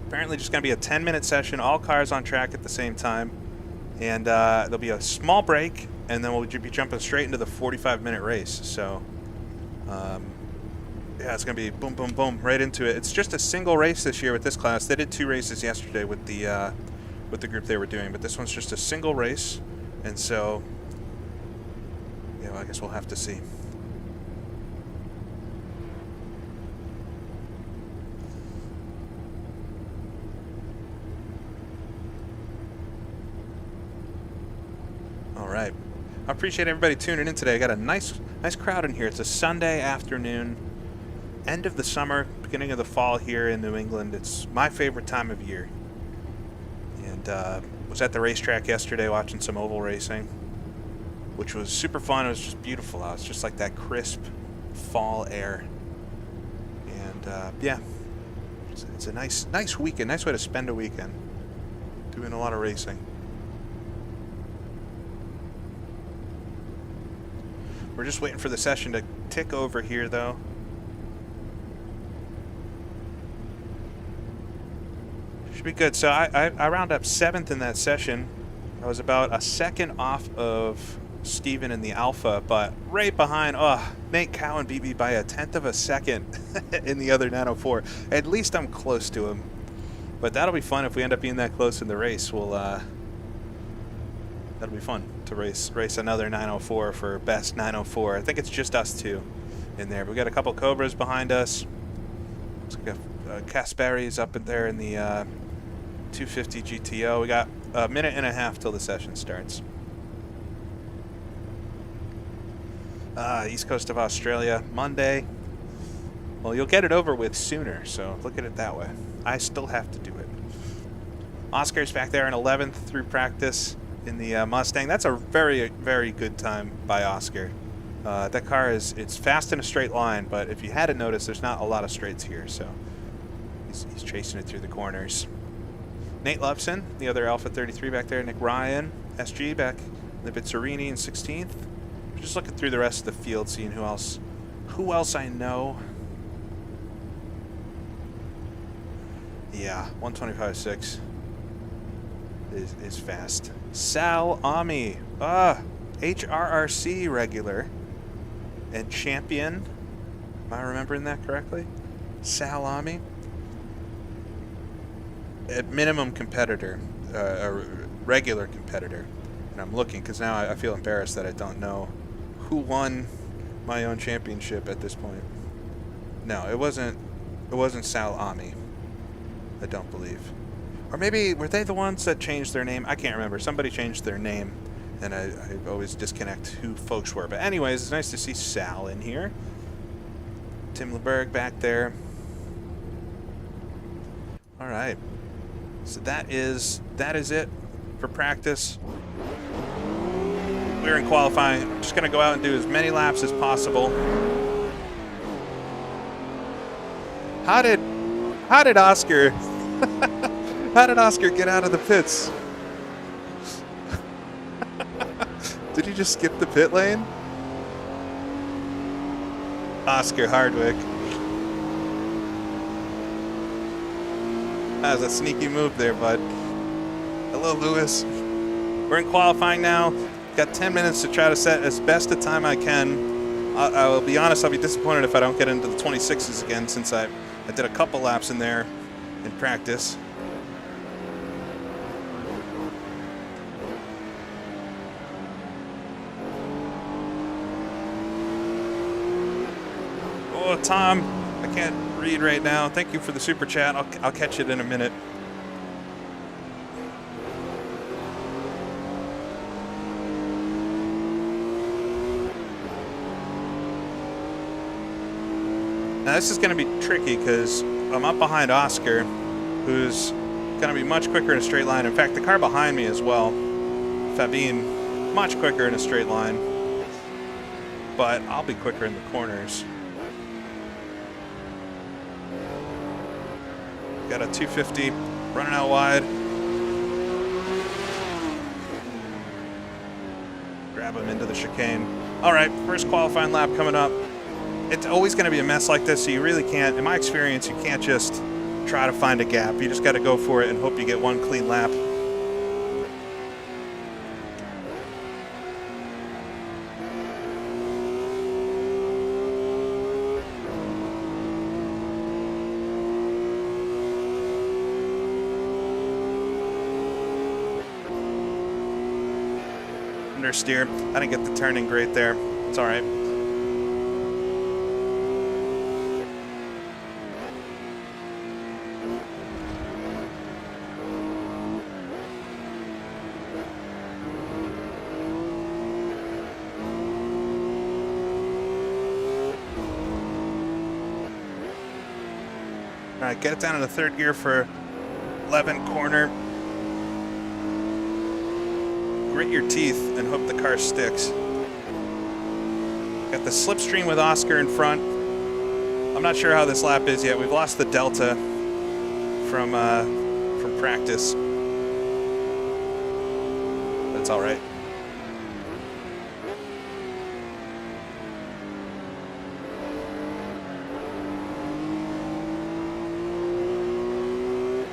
Apparently just going to be a 10-minute session, all cars on track at the same time. And there'll be a small break, and then we'll be jumping straight into the 45-minute race. So, yeah, it's going to be boom, boom, boom, right into it. It's just a single race this year with this class. They did 2 races yesterday with the group they were doing, but this one's just a single race. And so, yeah, well, I guess we'll have to see. All right. I appreciate everybody tuning in today. I got a nice crowd in here. It's a Sunday afternoon, end of the summer, beginning of the fall here in New England. It's my favorite time of year. And was at the racetrack yesterday watching some oval racing, which was super fun. It was just beautiful out. It's just like that crisp fall air. And yeah, it's a nice weekend, nice way to spend a weekend, doing a lot of racing. We're just waiting for the session to tick over here, though. Should be good. So I round up 7th in that session. I was about a second off of Steven in the Alpha, but right behind, Nate Cowan beat me by a 1/10 of a second in the other 904. At least I'm close to him. But that'll be fun if we end up being that close in the race. That'll be fun to race another 904 for best 904. I think it's just us two in there. We got a couple Cobras behind us. Looks like Kasperi's up in there in the 250 GTO. We got a minute and a half till the session starts. East coast of Australia, Monday. Well, you'll get it over with sooner, so look at it that way. I still have to do it. Oscar's back there in 11th through practice in the Mustang. That's a very, very good time by Oscar. That car it's fast in a straight line, but if you hadn't noticed, there's not a lot of straights here, so he's chasing it through the corners. Nate Lupson, the other Alpha 33 back there. Nick Ryan, SG back in the Bitserini in 16th. Just looking through the rest of the field, seeing who else I know. Yeah, 125.6 is fast. Sal Ami, HRRC regular and champion. Am I remembering that correctly? Sal Ami, at minimum competitor, a regular competitor. And I'm looking because now I feel embarrassed that I don't know who won my own championship at this point. No, it wasn't Sal Ami. I don't believe. Or maybe, were they the ones that changed their name? I can't remember. Somebody changed their name, and I always disconnect who folks were. But anyways, it's nice to see Sal in here. Tim LeBerg back there. All right. So that is it for practice. We're in qualifying. I'm just going to go out and do as many laps as possible. How did Oscar how did Oscar get out of the pits? Did he just skip the pit lane? Oscar Hardwick. That was a sneaky move there, bud. Hello, Lewis. We're in qualifying now. Got 10 minutes to try to set as best a time I can. I will be honest, I'll be disappointed if I don't get into the 26s again, since I did a couple laps in there in practice. Oh, Tom, I can't read right now. Thank you for the super chat. I'll catch it in a minute. Now this is going to be tricky because I'm up behind Oscar, who's going to be much quicker in a straight line. In fact, the car behind me as well, Fabine, much quicker in a straight line. But I'll be quicker in the corners. Got a 250 running out wide. Grab him into the chicane. All right, first qualifying lap coming up. It's always going to be a mess like this, so you really can't, in my experience, you can't just try to find a gap. You just got to go for it and hope you get one clean lap. Understeer. I didn't get the turning great there. It's all right. All right, get it down in the third gear for 11 corner. Grit your teeth and hope the car sticks. Got the slipstream with Oscar in front. I'm not sure how this lap is yet. We've lost the delta from practice. That's all right.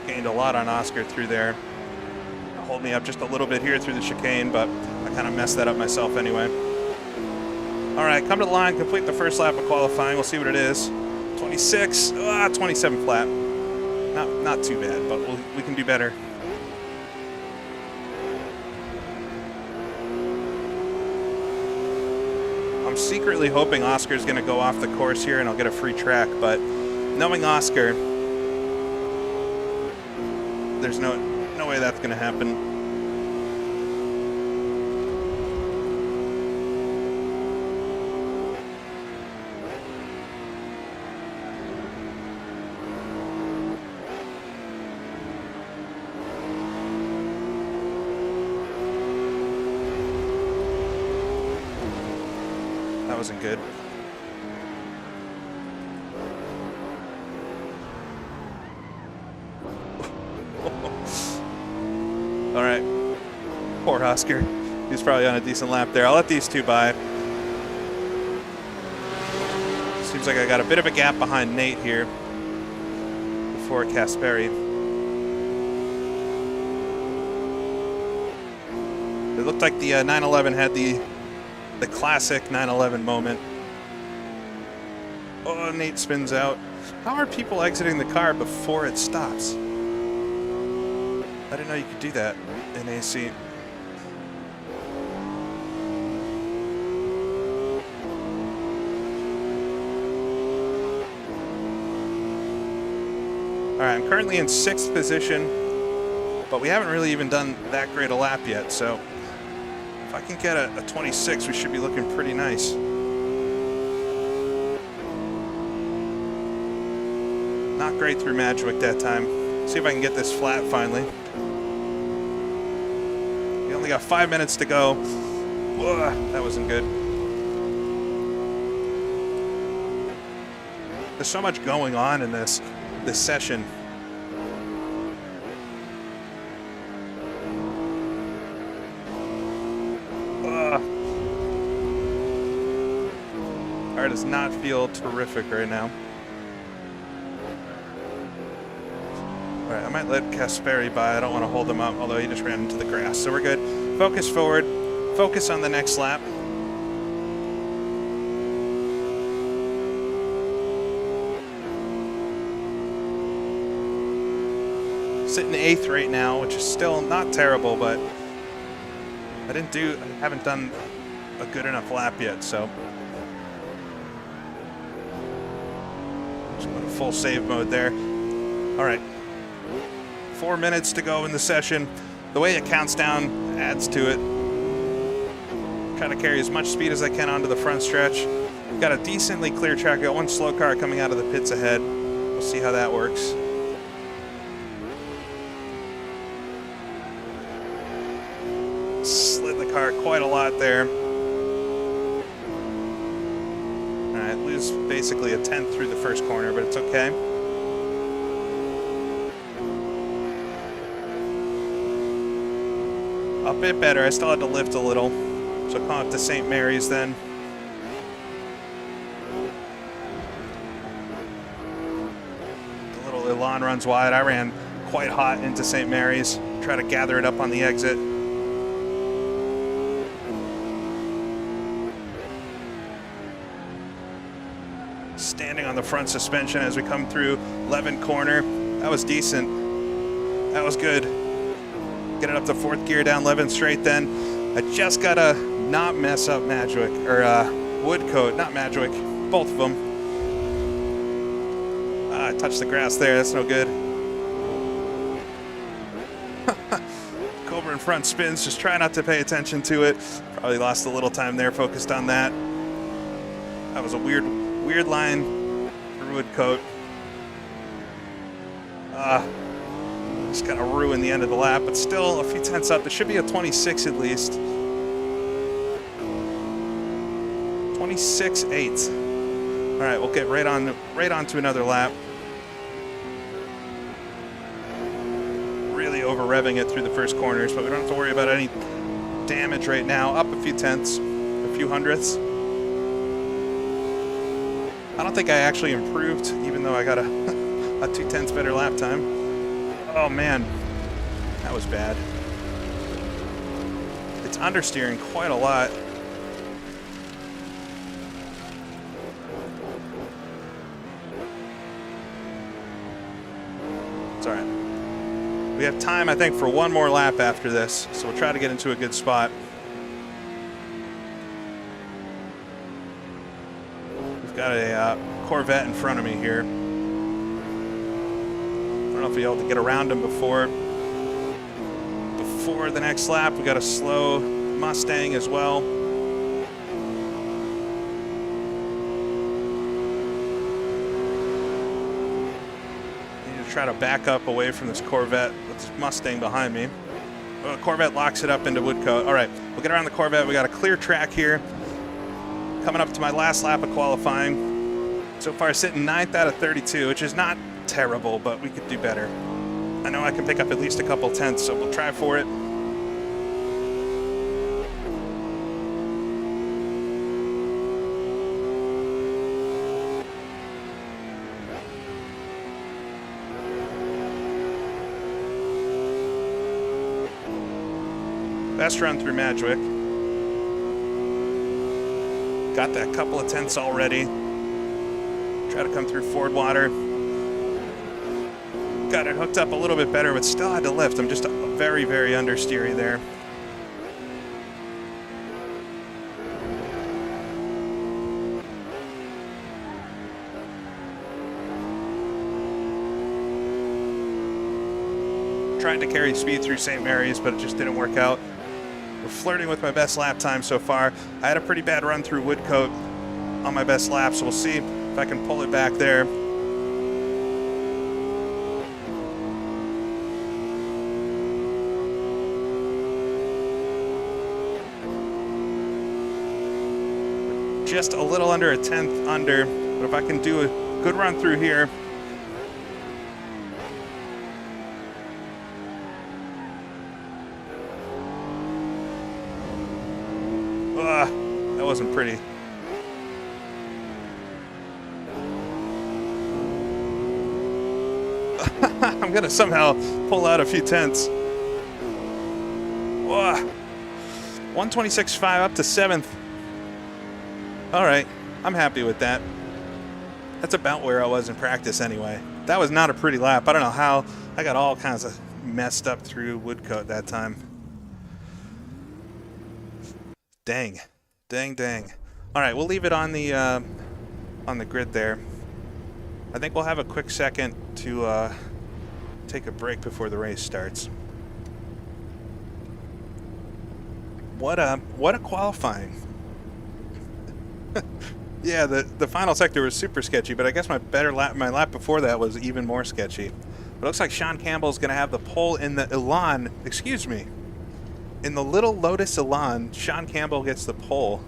Gained a lot on Oscar through there. Hold me up just a little bit here through the chicane, but I kind of messed that up myself anyway. All right, come to the line, complete the first lap of qualifying. We'll see what it is. 26, 27 flat. Not too bad, but we can do better. I'm secretly hoping Oscar's going to go off the course here and I'll get a free track, but knowing Oscar, there's no way that's going to happen. That wasn't good. All right. Poor Oscar. He's probably on a decent lap there. I'll let these two by. Seems like I got a bit of a gap behind Nate here before Kasperi. It looked like the 911 had the classic 911 moment. Oh, Nate spins out. How are people exiting the car before it stops? I didn't know you could do that in AC. All right, I'm currently in 6th position, but we haven't really even done that great a lap yet, so if I can get a 26, we should be looking pretty nice. Not great through Madgewick that time. See if I can get this flat finally. We only got 5 minutes to go. Whoa, that wasn't good. There's so much going on in this session. Car does not feel terrific right now. All right, I might let Kasperi by. I don't want to hold him up, although he just ran into the grass. So we're good. Focus forward. Focus on the next lap. Sitting 8th right now, which is still not terrible, but I haven't done a good enough lap yet, so. Just going to full save mode there. All right. 4 minutes to go in the session. The way it counts down adds to it. Trying to carry as much speed as I can onto the front stretch. Got a decently clear track. Got one slow car coming out of the pits ahead. We'll see how that works. Slid the car quite a lot there. All right, lose basically a 10th through the first corner, but it's okay. A bit better. I still had to lift a little, so come up to St. Mary's then. The little Elan runs wide. I ran quite hot into St. Mary's. Try to gather it up on the exit. Standing on the front suspension as we come through 11 corner. That was decent. That was good. Get it up to 4th gear, down 11 straight then. I just got to not mess up Madgewick, or Woodcote, not Madgewick, both of them. I touched the grass there, that's no good. Cobra in front spins, just try not to pay attention to it. Probably lost a little time there, focused on that. That was a weird line for Woodcote. Just kind of ruined the end of the lap, but still a few tenths up. It should be a 26 at least. 26.8. All right, we'll get right on to another lap. Really over revving it through the first corners, but we don't have to worry about any damage right now. Up a few tenths, a few hundredths. I don't think I actually improved, even though I got a 2 tenths better lap time. Oh man, that was bad. The It's understeering quite a lot. It's all right. We have time, I think, for one more lap after this, so we'll try to get into a good spot. We've got a Corvette in front of me here. I don't know if we'll be able to get around him before the next lap. We got a slow Mustang as well. Try to back up away from this Corvette with this Mustang behind me. Well, the Corvette locks it up into Woodcote. All right, we'll get around the Corvette. We got a clear track here. Coming up to my last lap of qualifying. So far sitting 9th out of 32, which is not terrible, but we could do better. I know I can pick up at least a couple tenths, so we'll try for it. Best run through Madgwick. Got that couple of tenths already. Try to come through Fordwater. Got it hooked up a little bit better, but still had to lift. I'm just very, very understeery there. Tried to carry speed through St. Mary's, but it just didn't work out. We're flirting with my best lap time so far. I had a pretty bad run through Woodcote on my best lap, so we'll see if I can pull it back there. Just a little under a tenth under, but if I can do a good run through here. That wasn't pretty. I'm gonna somehow pull out a few tenths. Whoa. 126.5 up to 7th. All right, I'm happy with that. That's about where I was in practice anyway. That was not a pretty lap. I don't know how. I got all kinds of messed up through Woodcote that time. Dang. Dang. All right, we'll leave it on the grid there. I think we'll have a quick second to take a break before the race starts. What a qualifying. Yeah, the final sector was super sketchy, but I guess my lap before that was even more sketchy. It looks like Sean Campbell's going to have the pole in the Elan. Excuse me. In the little Lotus Elan, Sean Campbell gets the pole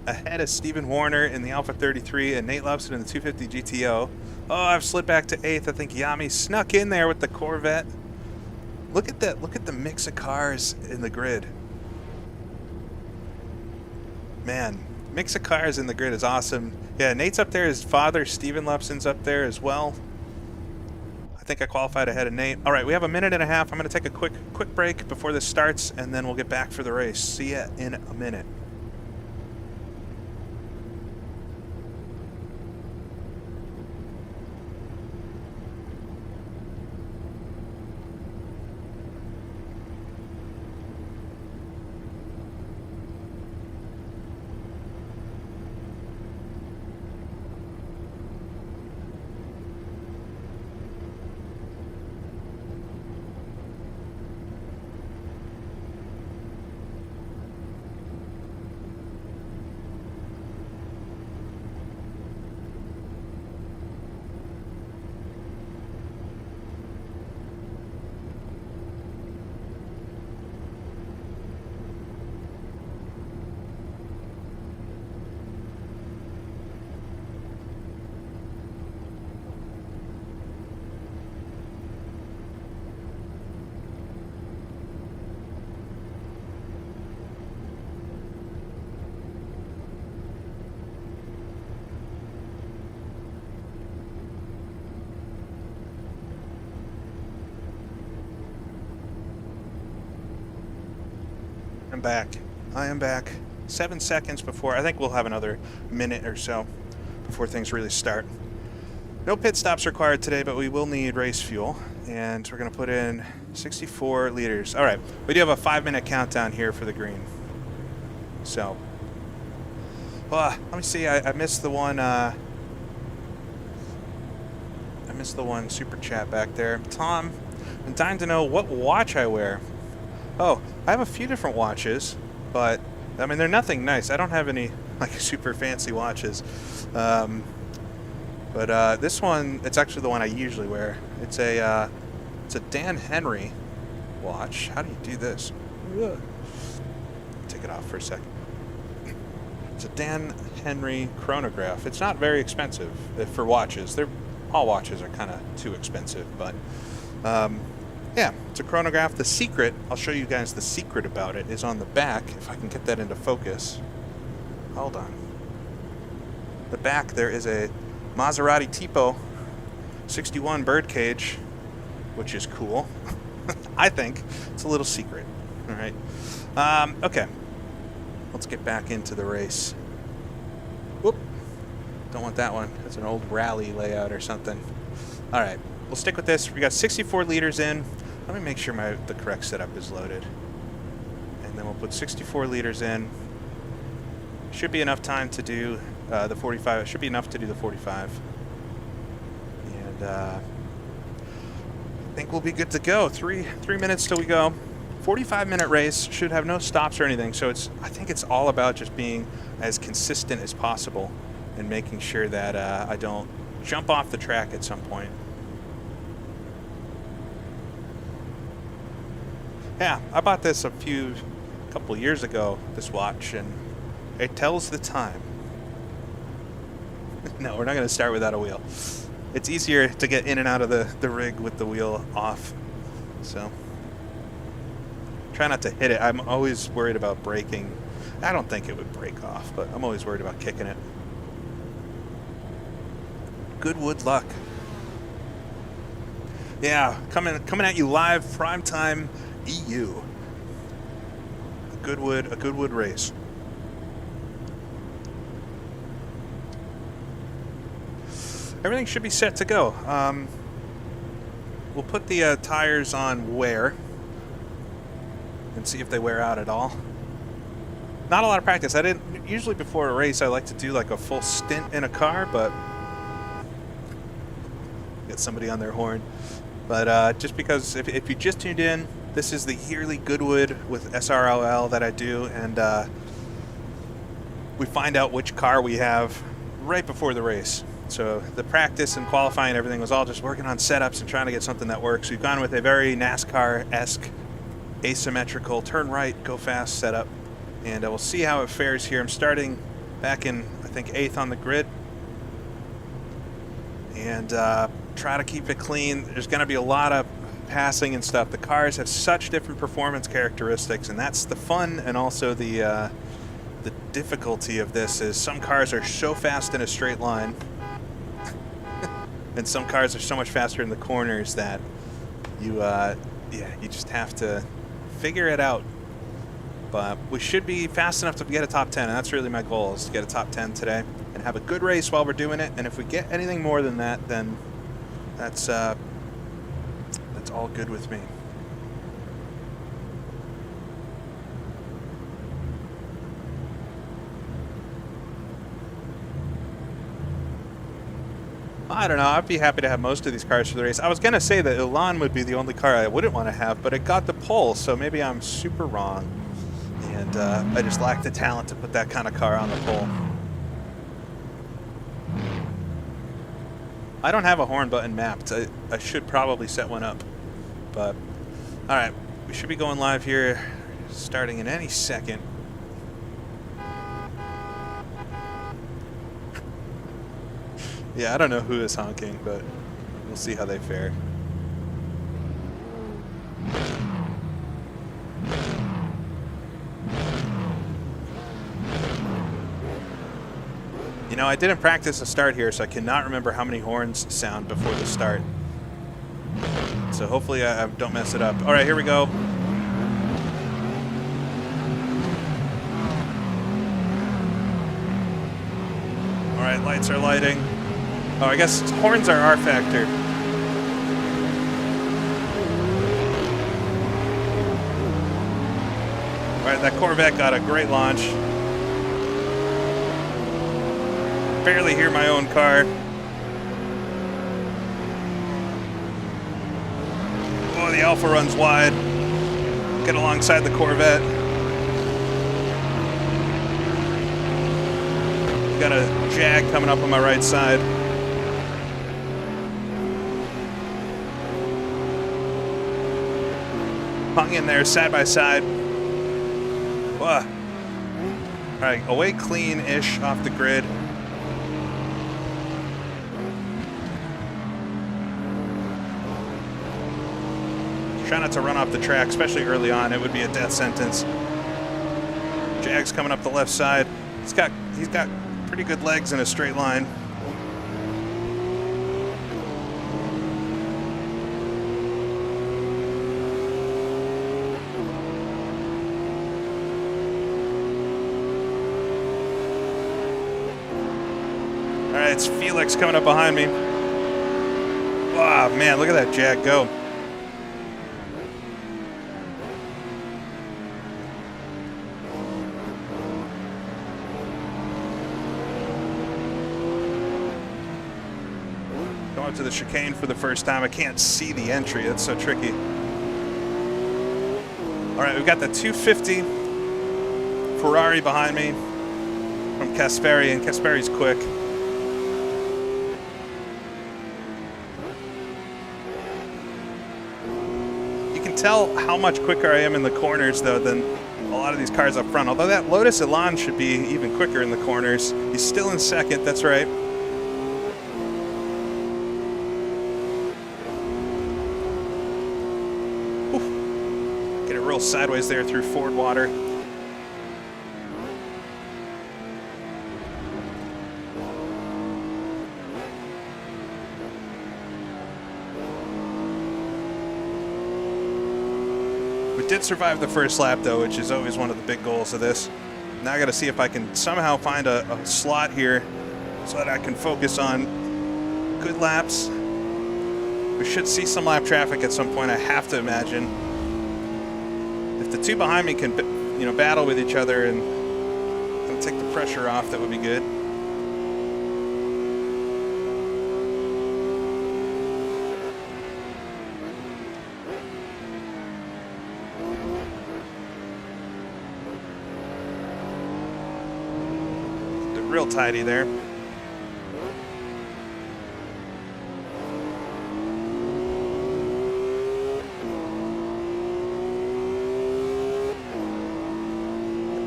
ahead of Stephen Warner in the Alpha 33 and Nate Lobson in the 250 GTO. Oh, I've slid back to 8th. I think Yami snuck in there with the Corvette. Look at that. Look at the mix of cars in the grid. Man, mix of cars in the grid is awesome. Yeah, Nate's up there. His father, Stephen Lupson's up there as well. I think I qualified ahead of Nate. All right, we have a minute and a half. I'm going to take a quick break before this starts, and then we'll get back for the race. See ya in a minute. I'm back. I am back. 7 seconds before. I think we'll have another minute or so before things really start. No pit stops required today, but we will need race fuel. And we're going to put in 64 liters. All right. We do have a 5-minute countdown here for the green. So, let me see. I missed the one. I missed the one super chat back there. Tom, I'm dying to know what watch I wear. Oh, I have a few different watches, but I mean they're nothing nice. I don't have any like super fancy watches. But this one, it's actually the one I usually wear. It's a Dan Henry watch. How do you do this? Ugh. Take it off for a second. It's a Dan Henry chronograph. It's not very expensive for watches. All watches are kind of too expensive, but yeah, it's a chronograph. The secret, I'll show you guys the secret about it, is on the back. If I can get that into focus. Hold on. The back there is a Maserati Tipo 61 birdcage, which is cool. I think it's a little secret. All right. Okay. Let's get back into the race. Whoop. Don't want that one. That's an old rally layout or something. All right. We'll stick with this. We got 64 liters in. Let me make sure the correct setup is loaded. And then we'll put 64 liters in. Should be enough time to do the 45. It should be enough to do the 45. And I think we'll be good to go. Three minutes till we go. 45-minute race, should have no stops or anything. So I think it's all about just being as consistent as possible and making sure that I don't jump off the track at some point. Yeah, I bought this a couple years ago, this watch, and it tells the time. No, we're not going to start without a wheel. It's easier to get in and out of the rig with the wheel off. So, try not to hit it. I'm always worried about braking. I don't think it would break off, but I'm always worried about kicking it. Goodwood luck. Yeah, coming at you live, primetime EU. A Goodwood race. Everything should be set to go. We'll put the tires on wear and see if they wear out at all. Not a lot of practice. Usually before a race I like to do like a full stint in a car, but get somebody on their horn. But just because if you just tuned in, this is the yearly Goodwood with SROL that I do, and we find out which car we have right before the race. So the practice and qualifying and everything was all just working on setups and trying to get something that works. We've gone with a very NASCAR-esque, asymmetrical, turn right, go fast setup. And we'll see how it fares here. I'm starting back in, I think, 8th on the grid. And try to keep it clean. There's going to be a lot of passing and stuff. The cars have such different performance characteristics, and that's the fun and also the difficulty of this is some cars are so fast in a straight line and some cars are so much faster in the corners that you just have to figure it out. But we should be fast enough to get a top 10, and that's really my goal, is to get a top 10 today and have a good race while we're doing it. And if we get anything more than that, then that's all good with me. I don't know. I'd be happy to have most of these cars for the race. I was going to say that Elan would be the only car I wouldn't want to have, but it got the pole, so maybe I'm super wrong. And I just lack the talent to put that kind of car on the pole. I don't have a horn button mapped. I should probably set one up. But, alright. We should be going live here starting in any second. Yeah, I don't know who is honking, but we'll see how they fare. You know, I didn't practice a start here, so I cannot remember how many horns sound before the start. So hopefully I don't mess it up. All right, here we go. right, lights are lighting. Oh, I guess horns are R factor. All right, that Corvette got a great launch. Barely hear my own car. Oh, the Alpha runs wide. Get alongside the Corvette. Got a Jag coming up on my right side. Hung in there side by side. Whoa. All right, away clean-ish off the grid. Try not to run off the track, especially early on. It would be a death sentence. Jag's coming up the left side. He's got pretty good legs in a straight line. All right, it's Felix coming up behind me. Wow, man, look at that Jag go. Going to the chicane for the first time. I can't see the entry. It's so tricky. All right, we've got the 250 Ferrari behind me from Kasperi, and Kasperi's quick. You can tell how much quicker I am in the corners, though, than a lot of these cars up front. Although that Lotus Elan should be even quicker in the corners. He's still in second, that's right. Real sideways there through Ford water. We did survive the first lap though, which is always one of the big goals of this. Now I got to see if I can somehow find a slot here so that I can focus on good laps. We should see some lap traffic at some point, I have to imagine. If the two behind me can, battle with each other and take the pressure off, that would be good. They're real tidy there.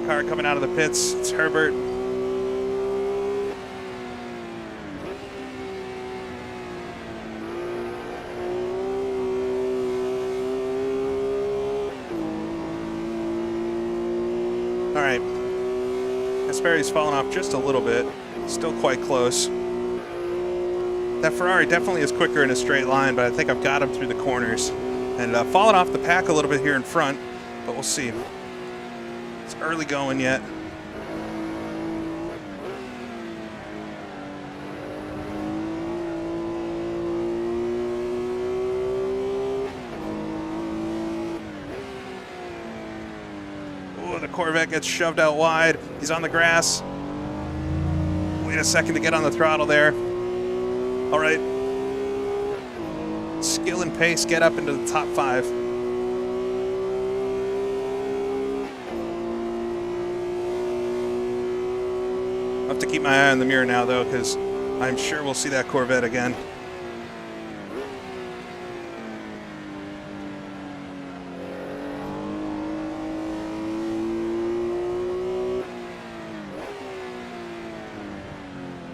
Car coming out of the pits, it's Herbert. All right, Kasperi's fallen off just a little bit, still quite close. That Ferrari definitely is quicker in a straight line, but I think I've got him through the corners. And fallen off the pack a little bit here in front, but we'll see. It's early going yet. Oh, the Corvette gets shoved out wide. He's on the grass. Wait a second to get on the throttle there. All right. Skill and pace get up into the top 5. I have to keep my eye on the mirror now, though, because I'm sure we'll see that Corvette again.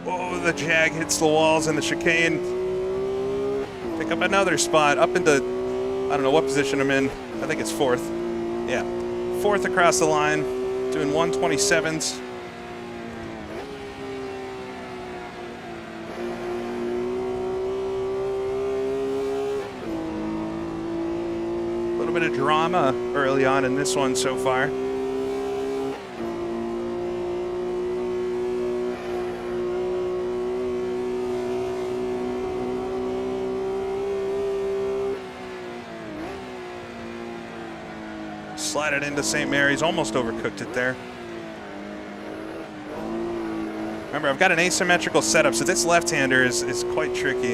Oh, the Jag hits the walls in the chicane. Pick up another spot, up into, I don't know what position I'm in. I think it's 4th. Yeah, 4th across the line, doing 127s. Bit of drama early on in this one so far. Slide it into St. Mary's, almost overcooked it there. Remember, I've got an asymmetrical setup, so this left-hander is quite tricky.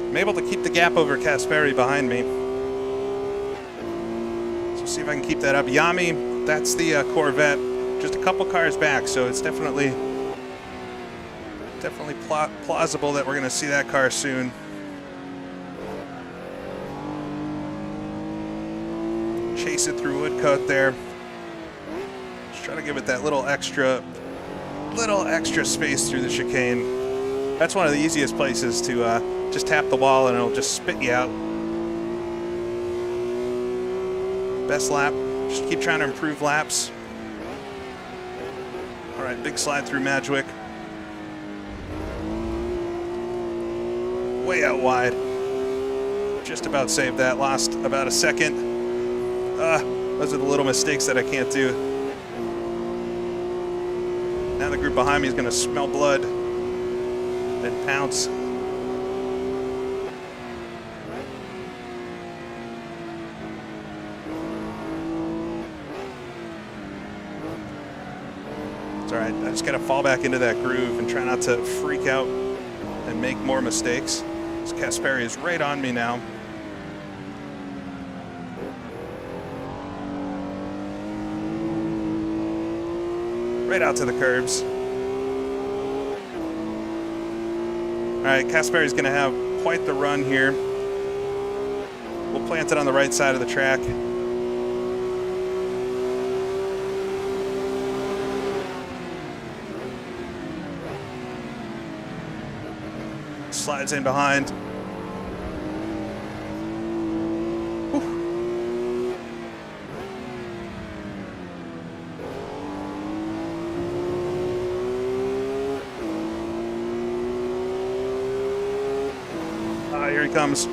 I'm able to keep the gap over Kasperi behind me. So see if I can keep that up. Yami, that's the Corvette, just a couple cars back, so it's definitely plausible that we're going to see that car soon. Chase it through Woodcote there. Just try to give it that little extra space through the chicane. That's one of the easiest places to just tap the wall and it'll just spit you out. Best lap. Just keep trying to improve laps. All right, big slide through Madgwick. Way out wide. Just about saved that. Lost about a second. Those are the little mistakes that I can't do. Now the group behind me is going to smell blood and pounce. It's all right. I just got to fall back into that groove and try not to freak out and make more mistakes. This Kasperi is right on me now. Right out to the curbs. All right, Kasperi's going to have quite the run here. We'll plant it on the right side of the track. Slides in behind. Here he comes.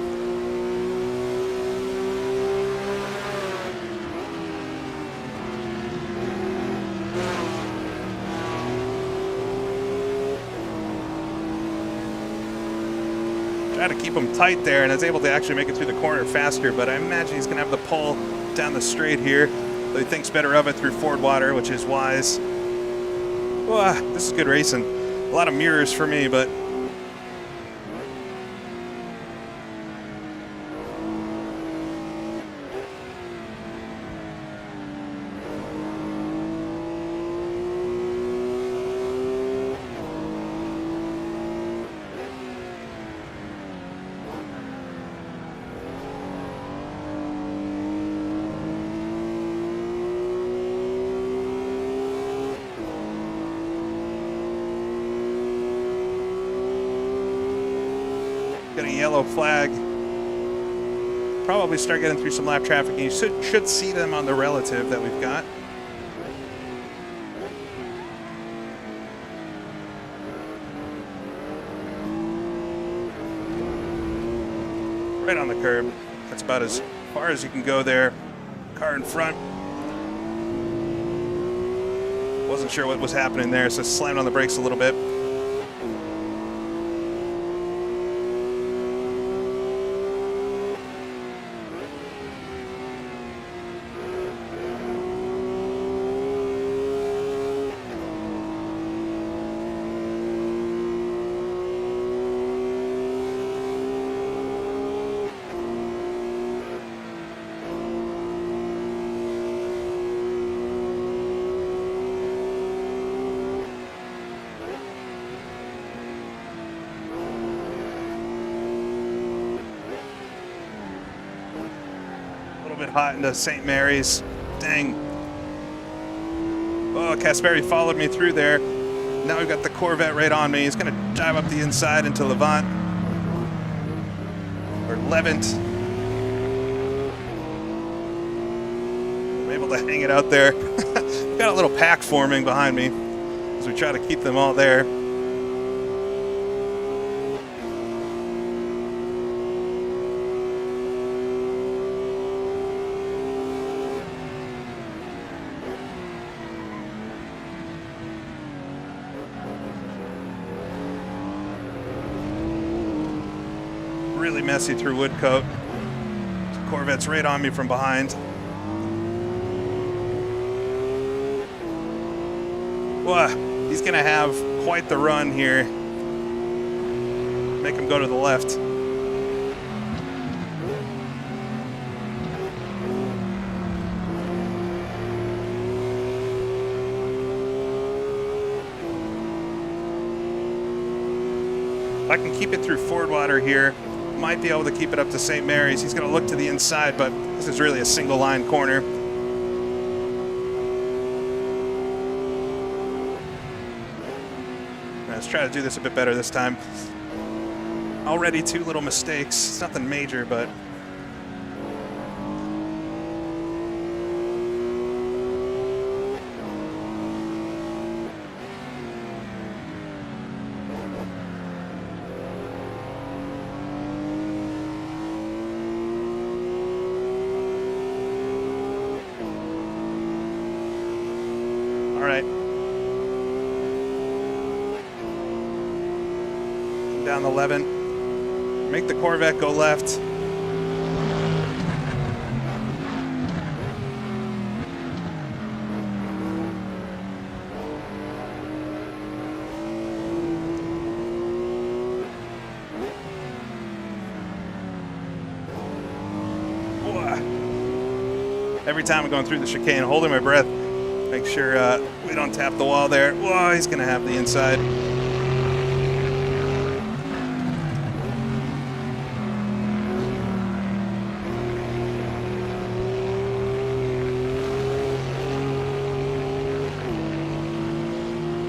Try to keep him tight there, and I was able to actually make it through the corner faster, but I imagine he's going to have the pull down the straight here. But he thinks better of it through Ford Water, which is wise. This is good racing. A lot of mirrors for me, but got a yellow flag. Probably start getting through some lap traffic, and you should see them on the relative that we've got. Right on the curb. That's about as far as you can go there. Car in front. Wasn't sure what was happening there, so slammed on the brakes a little bit. Hot into St. Mary's. Dang. Oh, Kasperi followed me through there. Now we've got the Corvette right on me. He's going to dive up the inside into Levant. Or Levant. I'm able to hang it out there. We've got a little pack forming behind me as we try to keep them all there. really messy through Woodcote. Corvette's right on me from behind. Whoa, he's going to have quite the run here. Make him go to the left. If I can keep it through Fordwater here, might be able to keep it up to St. Mary's. He's going to look to the inside, but this is really a single line corner. Let's try to do this a bit better this time. Already 2 little mistakes. It's nothing major, but all right. Down the 11. Make the Corvette go left. Every time I'm going through the chicane, holding my breath, make sure we don't tap the wall there. Whoa, he's going to have the inside.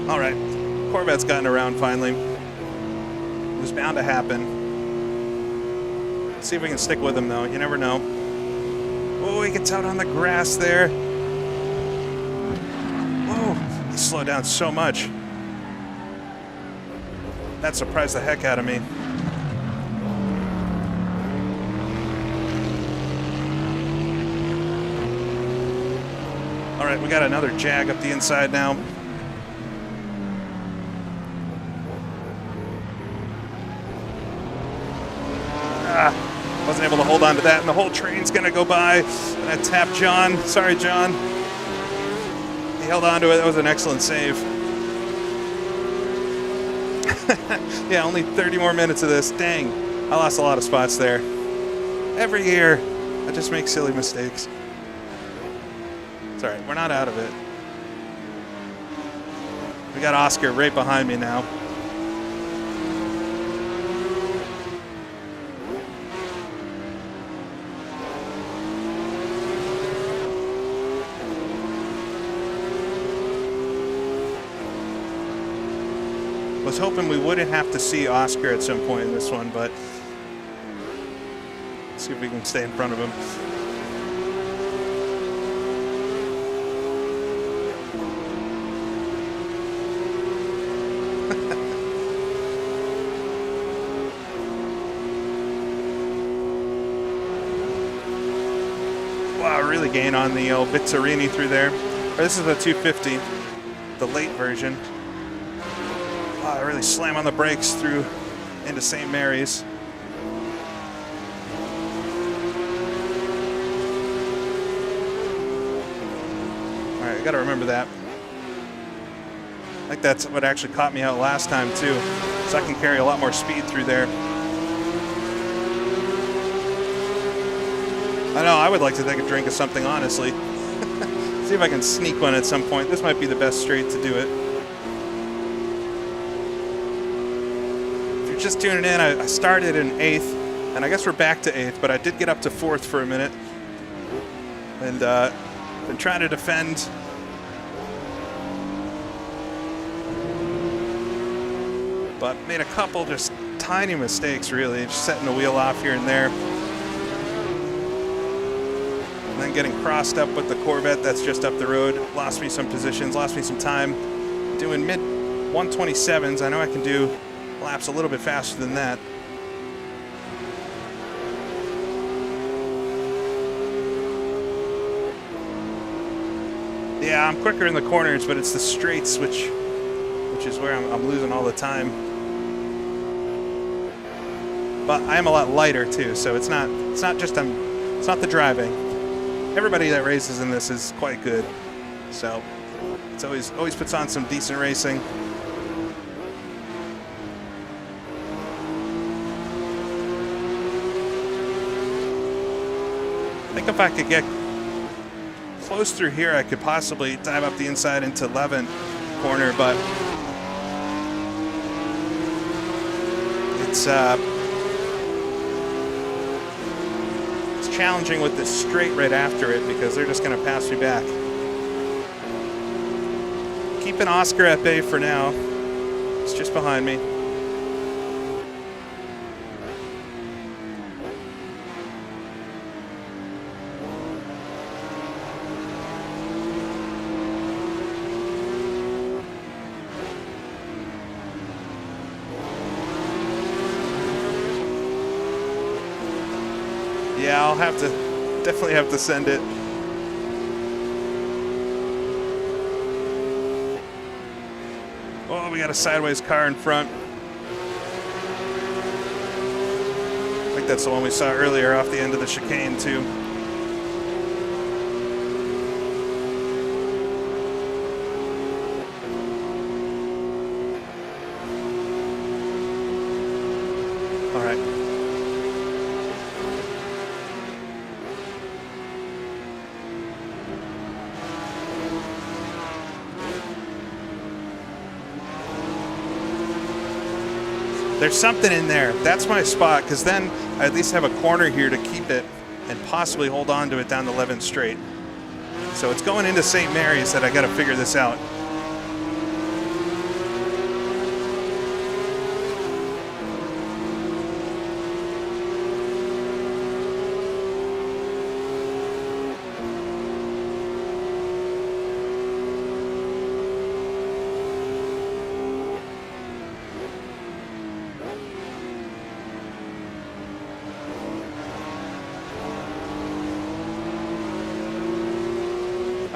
All right, Corvette's gotten around finally. It was bound to happen. Let's see if we can stick with him, though. You never know. Oh, he gets out on the grass there. Oh, he slowed down so much. That surprised the heck out of me. All right, we got another jag up the inside now. Wasn't able to hold on to that, and the whole train's going to go by. And I tapped John. Sorry, John. He held on to it. That was an excellent save. Yeah, only 30 more minutes of this. Dang, I lost a lot of spots there. Every year, I just make silly mistakes. It's all right. We're not out of it. We got Oscar right behind me now. Was hoping we wouldn't have to see Oscar at some point in this one, but let's see if we can stay in front of him. Wow, really gain on the old Bizzarini through there. This is the 250, the late version. I really slam on the brakes through into St. Mary's. All right, I got to remember that. I think that's what actually caught me out last time too, so I can carry a lot more speed through there. I know, I would like to take a drink of something, honestly. See if I can sneak one at some point. This might be the best straight to do it. Just tuning in, I started in 8th, and I guess we're back to 8th, but I did get up to 4th for a minute, and been trying to defend. But made a couple just tiny mistakes, really, just setting the wheel off here and there. And then getting crossed up with the Corvette that's just up the road. Lost me some positions, lost me some time. Doing mid 127s, I know I can do laps a little bit faster than that. Yeah, I'm quicker in the corners, but it's the straights which is where I'm losing all the time. but I am a lot lighter too, so it's not just it's not the driving. Everybody that races in this is quite good, so it's always puts on some decent racing. I think if I could get close through here, I could possibly dive up the inside into 11th corner, but it's challenging with this straight right after it because they're just going to pass me back. Keeping Oscar at bay for now. It's just behind me. Yeah, I'll definitely have to send it. Oh, we got a sideways car in front. I think that's the one we saw earlier off the end of the chicane too. All right. There's something in there. That's my spot, because then I at least have a corner here to keep it and possibly hold on to it down the 11th straight. So it's going into St. Mary's that I got to figure this out.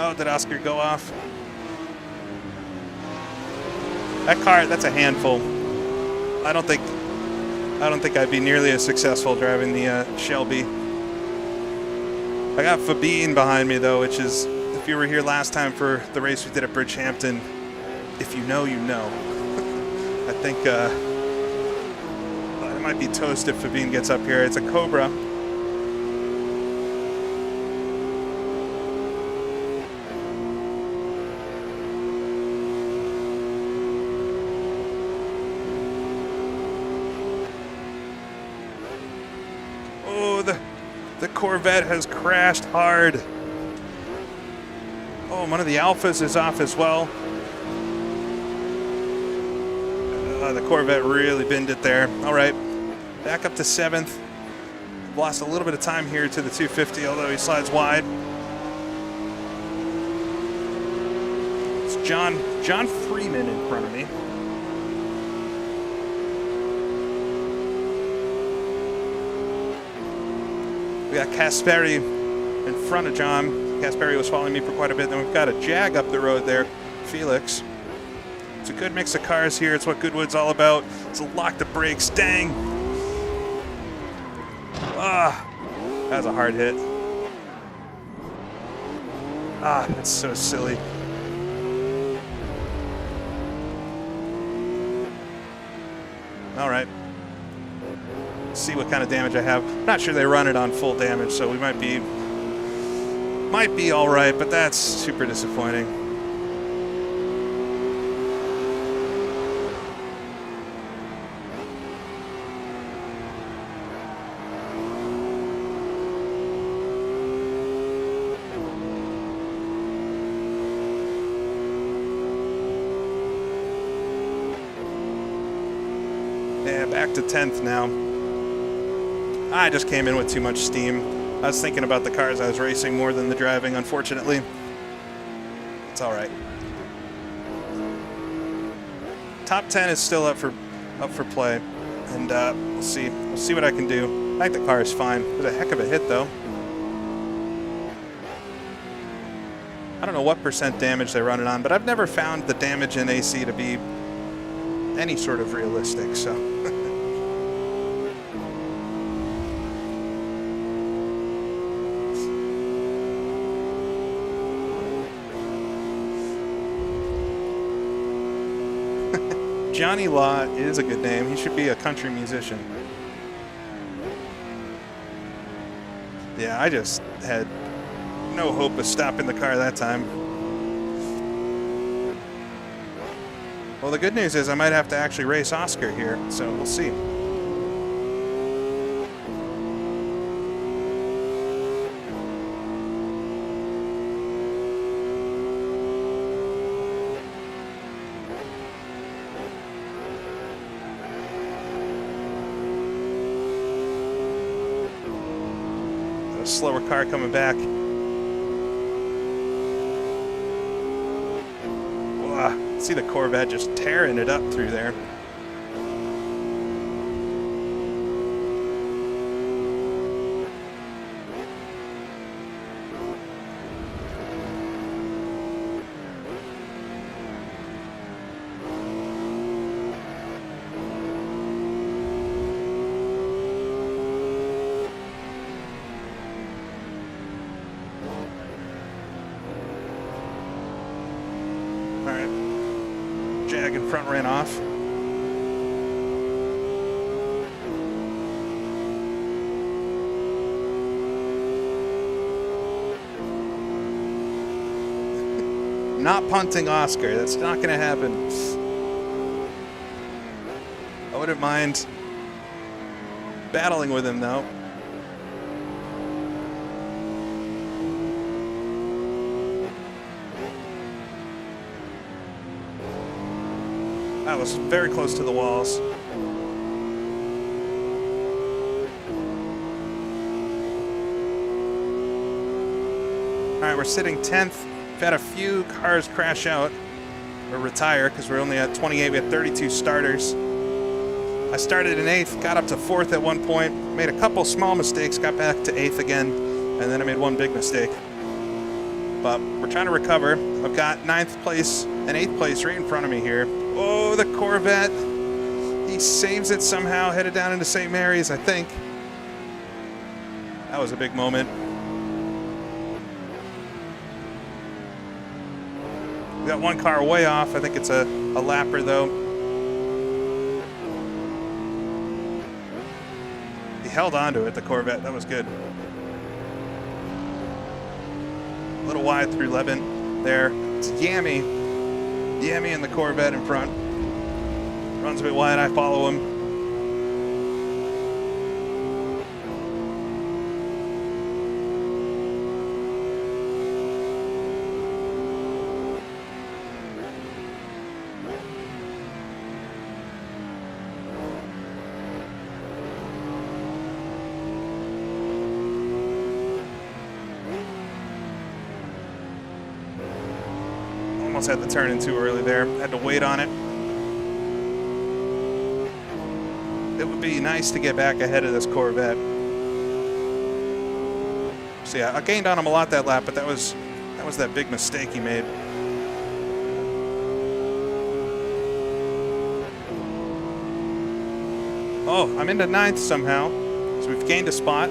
Oh, did Oscar go off? That car, that's a handful. I don't think I'd be nearly as successful driving the Shelby. I got Fabine behind me though, which is, if you were here last time for the race we did at Bridgehampton, if you know, you know. I think it might be toast if Fabine gets up here. It's a Cobra. The Corvette has crashed hard. Oh, one of the Alphas is off as well. The Corvette really binned it there. All right, back up to 7th. Lost a little bit of time here to the 250, although he slides wide. It's John Freeman in front of me. We got Kasperi in front of John. Kasperi was following me for quite a bit. Then we've got a Jag up the road there, Felix. It's a good mix of cars here. It's what Goodwood's all about. It's a lock the brakes. Dang. Ah, that was a hard hit. Ah, that's so silly. All right. See what kind of damage I have. Not sure they run it on full damage, so we might be all right, but that's super disappointing. Yeah, back to 10th now. I just came in with too much steam. I was thinking about the cars I was racing more than the driving, unfortunately. It's all right. Top 10 is still up for play, and we'll see. We'll see what I can do. I think the car is fine. It was a heck of a hit, though. I don't know what % damage they run it on, but I've never found the damage in AC to be any sort of realistic, so. Johnny Law is a good name. He should be a country musician. Yeah, I just had no hope of stopping the car that time. Well, the good news is I might have to actually race Oscar here, so we'll see. A slower car coming back. See the Corvette just tearing it up through there. All right. Jag in front ran off. Not punting Oscar. That's not going to happen. I wouldn't mind battling with him, though. That was very close to the walls. All right, we're sitting 10th. We've had a few cars crash out or retire because we're only at 28. We had 32 starters. I started in 8th, got up to 4th at one point, made a couple small mistakes, got back to 8th again, and then I made one big mistake. But we're trying to recover. I've got 9th place and 8th place right in front of me here. Oh, the Corvette. He saves it somehow, headed down into St. Mary's, I think. That was a big moment. We got one car way off. I think it's a lapper, though. He held on to it, the Corvette. That was good. A little wide through 11 there. It's Yammy. Yammy and the Corvette in front. Runs a bit wide, I follow him. Almost had the turn in too early there. Had to wait on it. It would be nice to get back ahead of this Corvette. So yeah, I gained on him a lot that lap, but that was that big mistake he made. Oh, I'm into 9th somehow. So we've gained a spot.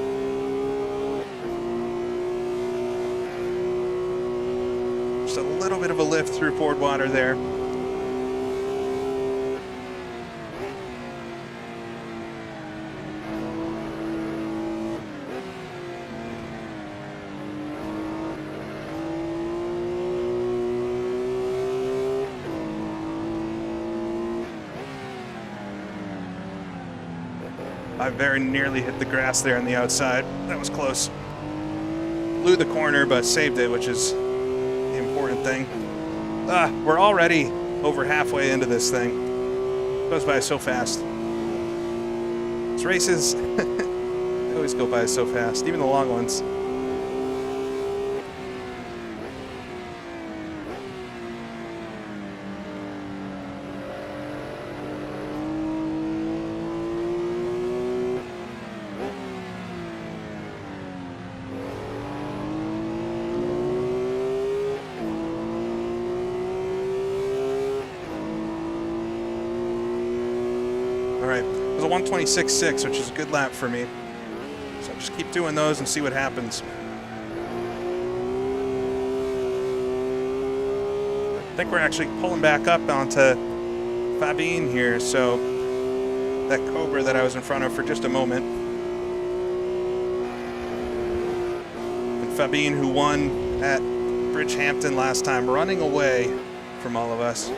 Just a little bit of a lift through Ford Water there. I very nearly hit the grass there on the outside. That was close. Blew the corner, but saved it, which is the important thing. We're already over halfway into this thing. It goes by so fast. These races, they always go by so fast, even the long ones. All right, it was a 126.6, which is a good lap for me. So just keep doing those and see what happens. I think we're actually pulling back up onto Fabine here, so that Cobra that I was in front of for just a moment. And Fabine, who won at Bridgehampton last time, running away from all of us.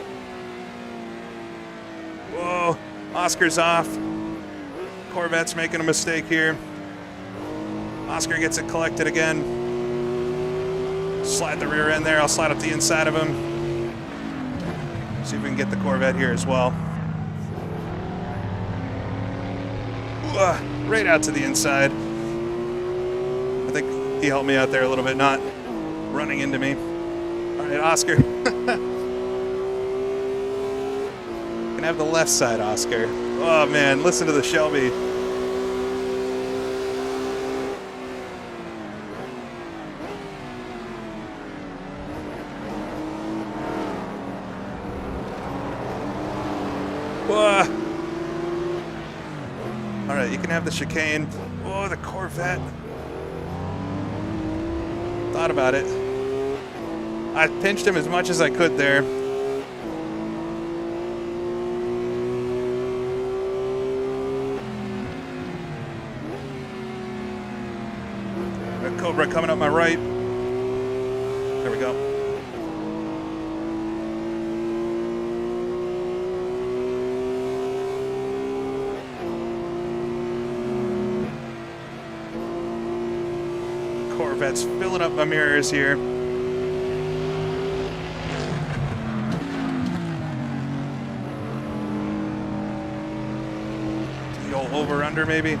Whoa, Oscar's off. Corvette's making a mistake here. Oscar gets it collected again. Slide the rear end there. I'll slide up the inside of him. See if we can get the Corvette here as well. Right out to the inside. I think he helped me out there a little bit, not running into me. All right, Oscar. Can have the left side, Oscar. Oh man, listen to the Shelby. Whoa. All right, you can have the chicane. Oh, the Corvette. Thought about it. I pinched him as much as I could there. Cobra coming up my right. There we go. Corvette's filling up my mirrors here. The old over-under maybe.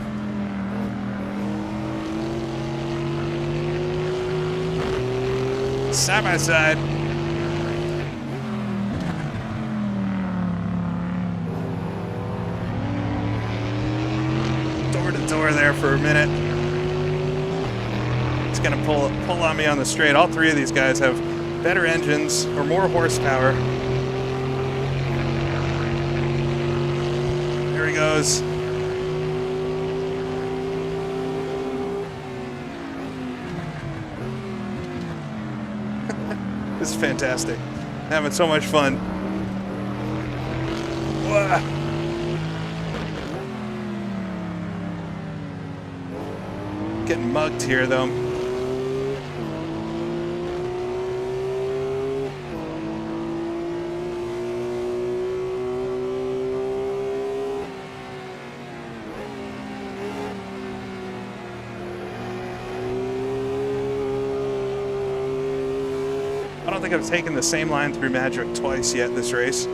Side by side. Door to door there for a minute. It's gonna pull on me on the straight. All three of these guys have better engines or more horsepower. There he goes. This is fantastic. Having so much fun. Whoa. Getting mugged here, though. I don't think I've taken the same line through Magic twice yet this race.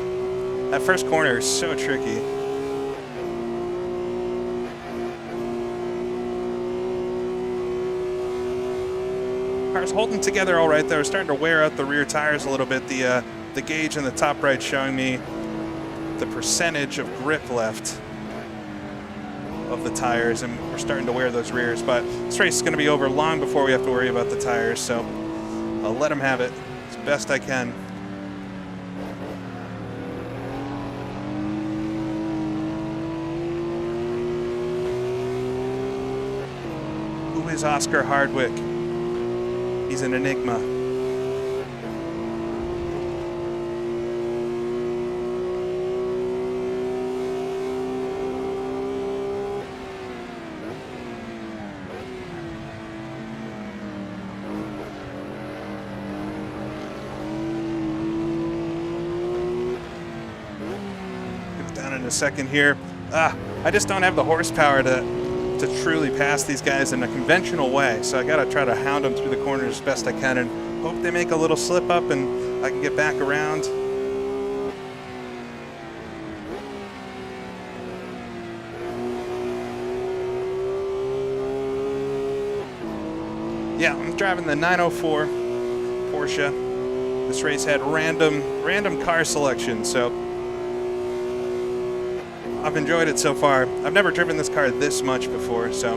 That first corner is so tricky. Car's holding together all right though. Starting to wear out the rear tires a little bit. The gauge in the top right showing me the percentage of grip left of the tires, and we're starting to wear those rears. But this race is going to be over long before we have to worry about the tires, so I'll let them have it as best I can. Who is Oscar Hardwick? He's an enigma. Down in a second here. I just don't have the horsepower to truly pass these guys in a conventional way, so I gotta try to hound them through the corners as best I can and hope they make a little slip up and I can get back around. Yeah, I'm driving the 904 Porsche. This race had random car selection, so I've enjoyed it so far. I've never driven this car this much before, so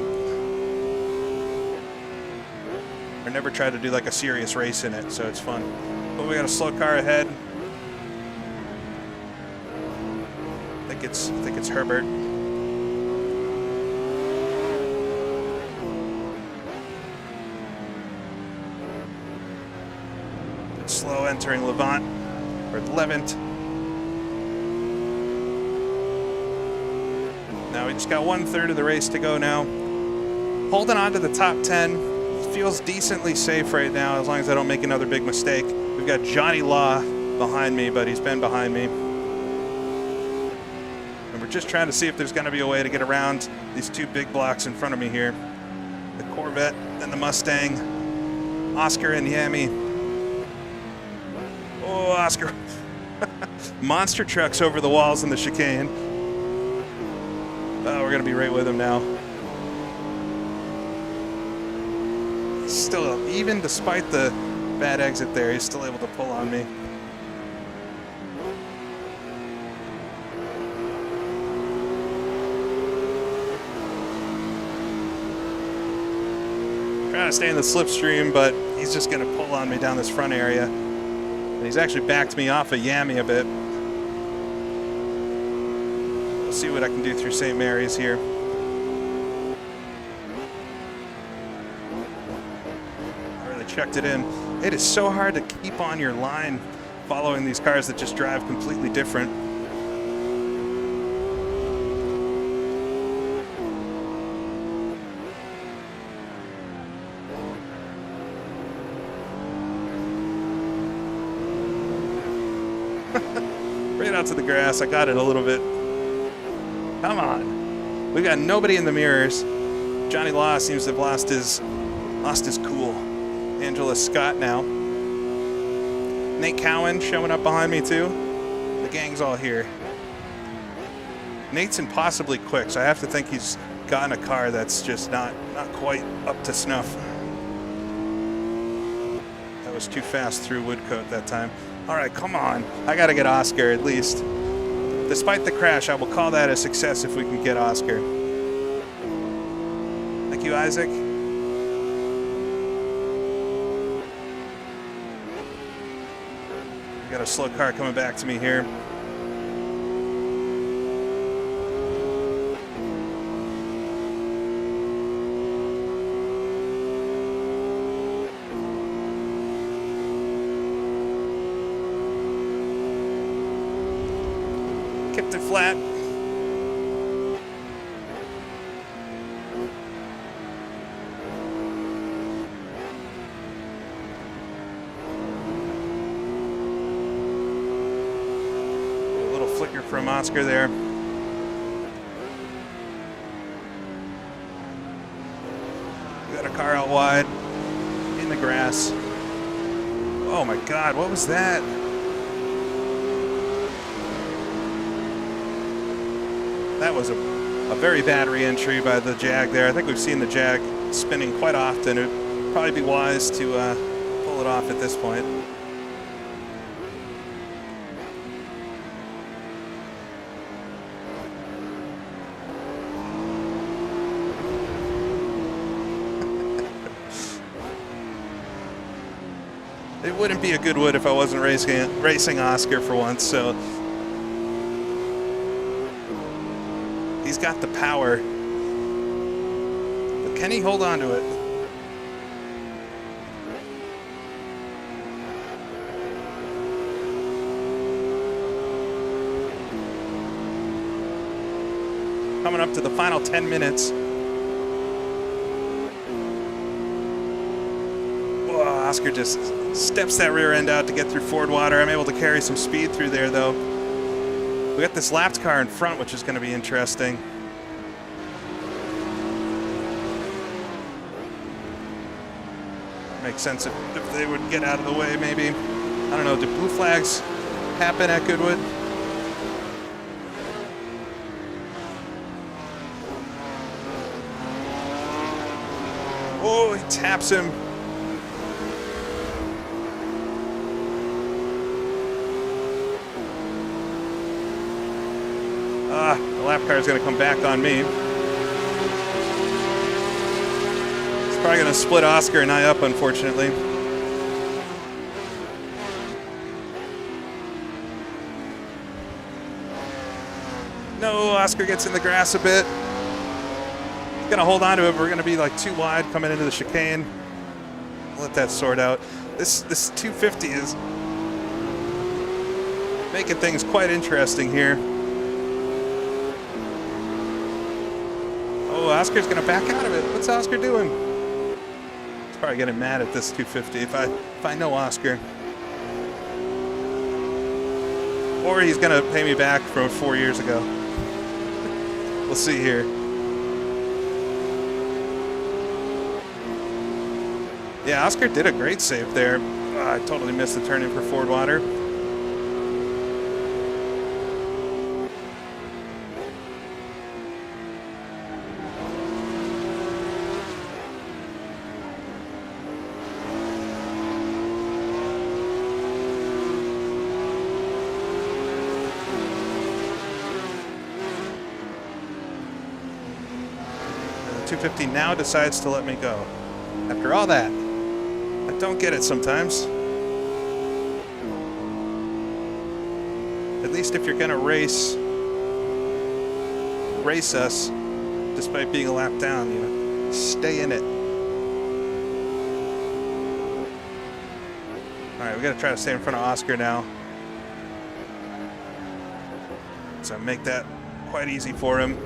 I never tried to do like a serious race in it, so it's fun. But we got a slow car ahead. I think it's Herbert. It's slow entering Levant or Levant. Now we just got 1/3 of the race to go now. Holding on to the top 10. Feels decently safe right now as long as I don't make another big mistake. We've got Johnny Law behind me, but he's been behind me. And we're just trying to see if there's going to be a way to get around these two big blocks in front of me here. The Corvette and the Mustang. Oscar and Yami. Oh, Oscar. Monster trucks over the walls in the chicane. Oh, we're going to be right with him now. Still, even despite the bad exit there, he's still able to pull on me. Trying to stay in the slipstream, but he's just going to pull on me down this front area. And he's actually backed me off of Yami a bit. We'll see what I can do through St. Mary's here. Checked it in. It is so hard to keep on your line following these cars that just drive completely different. Right out to the grass. I got it a little bit. Come on. We've got nobody in the mirrors. Johnny Law seems to have lost his cool. Angela Scott now. Nate Cowan showing up behind me too. The gang's all here. Nate's impossibly quick, so I have to think he's gotten a car that's just not quite up to snuff. That was too fast through Woodcote that time. All right, come on. I got to get Oscar at least. Despite the crash, I will call that a success if we can get Oscar. Thank you, Isaac. Got a slow car coming back to me here. Kept it flat. Flicker from Oscar there. We got a car out wide in the grass. Oh my God, what was that? That was a very bad re-entry by the Jag there. I think we've seen the Jag spinning quite often. It would probably be wise to pull it off at this point. It wouldn't be a Goodwood if I wasn't racing Oscar for once, so he's got the power. But can he hold on to it? Coming up to the final 10 minutes. Whoa, Oscar just steps that rear end out to get through Ford water. I'm able to carry some speed through there, though. We got this lapped car in front, which is going to be interesting. Makes sense if they would get out of the way, maybe. I don't know, do blue flags happen at Goodwood? Oh, he taps him. The lap car is going to come back on me. It's probably going to split Oscar and I up, unfortunately. No, Oscar gets in the grass a bit. He's going to hold on to it, but we're going to be like too wide coming into the chicane. Let that sort out. This 250 is making things quite interesting here. Oh, Oscar's going to back out of it. What's Oscar doing? He's probably getting mad at this 250 if I know Oscar. Or he's going to pay me back from 4 years ago. We'll see here. Yeah, Oscar did a great save there. I totally missed the turn in for Ford Water. And the 250 now decides to let me go. After all that. I don't get it sometimes. At least if you're gonna race us, despite being a lap down, you know, stay in it. All right, we gotta try to stay in front of Oscar now. So make that quite easy for him.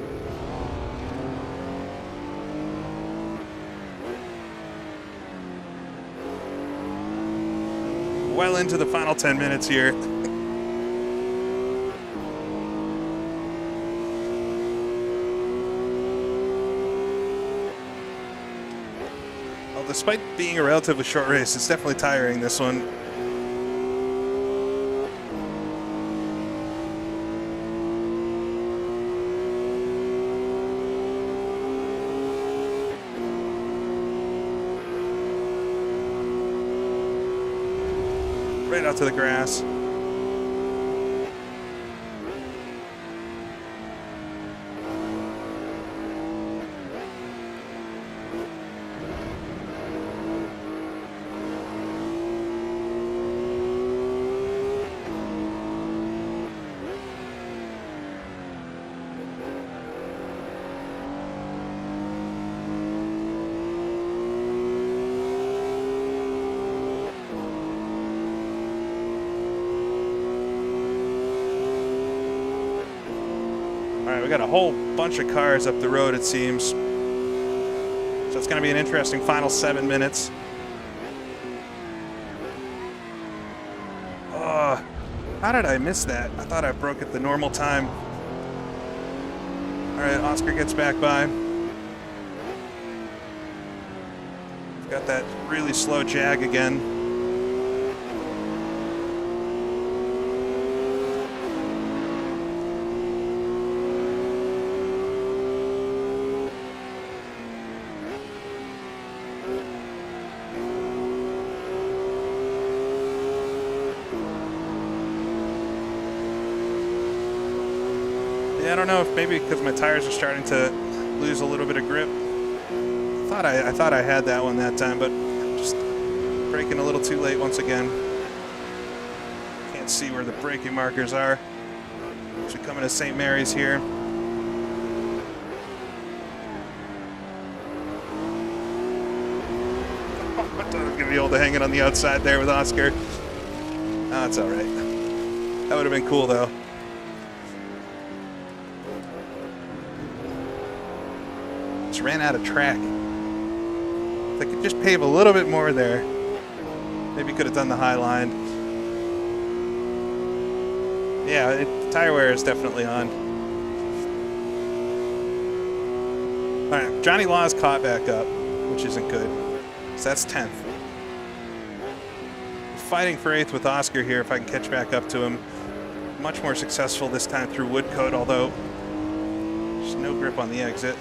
Well into the final 10 minutes here. Well, despite being a relatively short race, it's definitely tiring, this one. Right out to the grass. We got a whole bunch of cars up the road, it seems. So it's going to be an interesting final 7 minutes. Oh, how did I miss that? I thought I broke at the normal time. All right, Oscar gets back by. Got that really slow jag again. Yeah, I don't know if maybe because my tires are starting to lose a little bit of grip. I thought I had that one that time, but just braking a little too late once again. Can't see where the braking markers are. As we come into St. Mary's here. I thought I was going to be able to hang it on the outside there with Oscar. Oh, that's all right. That would have been cool, though. Just ran out of track. If I could just pave a little bit more there, maybe could have done the high line. Yeah, tire wear is definitely on. All right, Johnny Law's caught back up, which isn't good. So that's 10th. Fighting for 8th with Oscar here if I can catch back up to him. Much more successful this time through Woodcote, although there's no grip on the exit.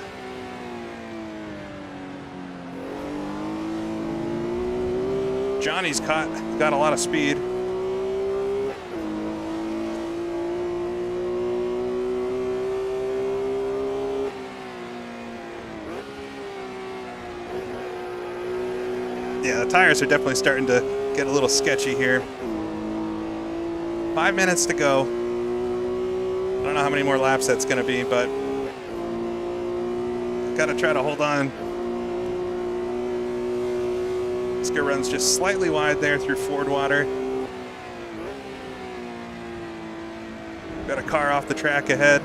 Johnny's got a lot of speed. Yeah, the tires are definitely starting to get a little sketchy here. 5 minutes to go. I don't know how many more laps that's going to be, but got to try to hold on. Oscar runs just slightly wide there through Ford Water. Got a car off the track ahead.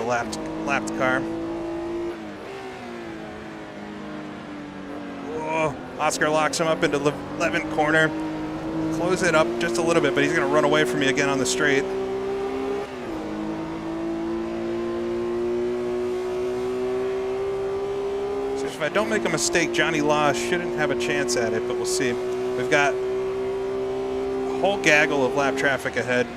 a lapped car. Whoa, Oscar locks him up into the 11th corner. Close it up just a little bit, but he's going to run away from me again on the straight. So if I don't make a mistake, Johnny Law shouldn't have a chance at it, but we'll see. We've got a whole gaggle of lap traffic ahead,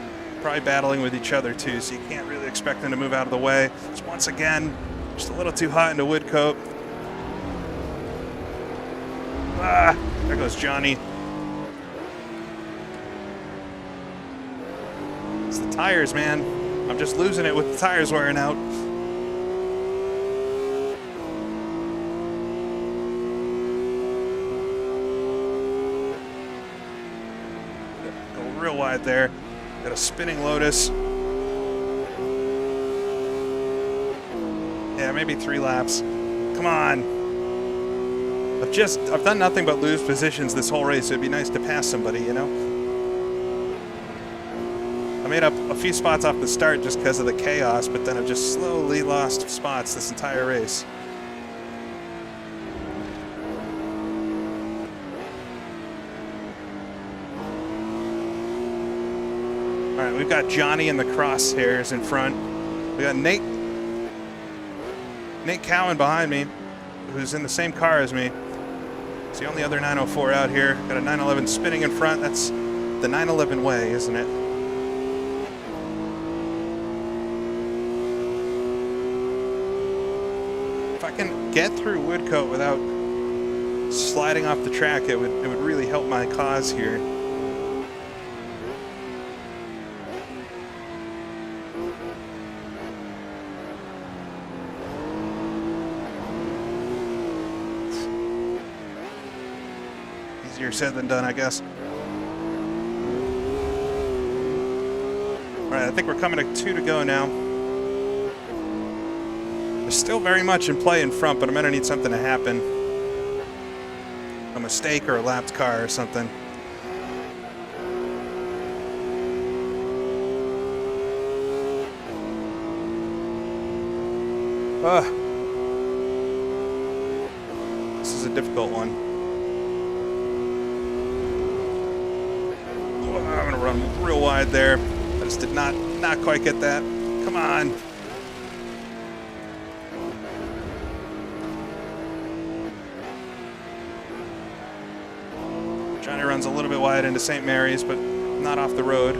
probably battling with each other too, so you can't really expect them to move out of the way. It's once again just a little too hot into Woodcote. Ah, there goes Johnny. It's the tires, man. I'm just losing it with the tires wearing out. Go real wide there. Got a spinning Lotus. Yeah, maybe 3 laps. Come on. I've done nothing but lose positions this whole race. It'd be nice to pass somebody, you know? I made up a few spots off the start just because of the chaos, but then I've just slowly lost spots this entire race. All right, we've got Johnny in the crosshairs in front. We got Nate Cowan behind me, who's in the same car as me. It's the only other 904 out here. Got a 911 spinning in front. That's the 911 way, isn't it? If I can get through Woodcote without sliding off the track, it would really help my cause here. Easier said than done, I guess. All right, I think we're coming to 2 to go now. They're still very much in play in front, but I'm going to need something to happen. A mistake or a lapped car or something. This is a difficult one. I'm going to run real wide there. I just did not quite get that. Come on. Johnny runs a little bit wide into St. Mary's, but not off the road.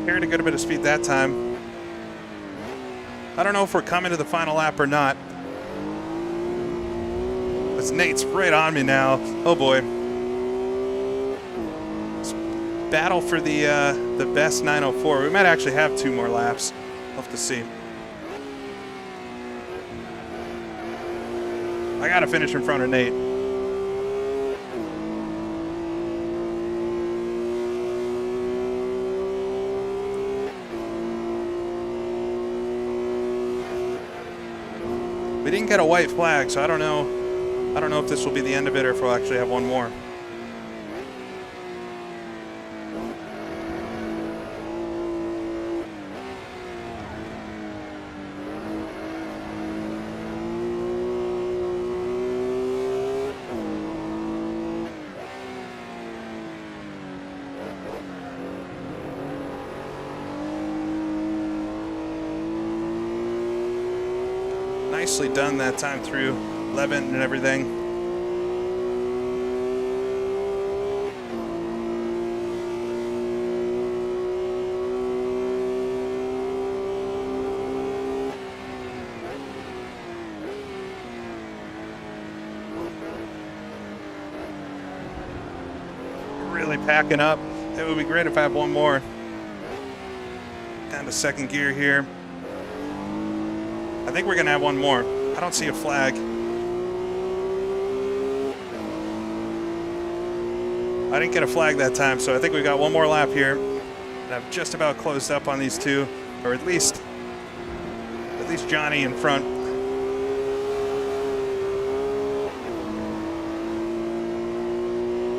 Carried a good bit of speed that time. I don't know if we're coming to the final lap or not. This Nate's right on me now. Oh boy. Let's battle for the best 904. We might actually have 2 more laps. We'll have to see. I gotta finish in front of Nate. We didn't get a white flag, so I don't know if this will be the end of it or if we'll actually have one more. Nicely done that time through 11 and everything. Really packing up. It would be great if I had one more. Down to second gear here. I think we're gonna have one more. I don't see a flag. I didn't get a flag that time, so I think we got one more lap here. And I've just about closed up on these two, or at least Johnny in front.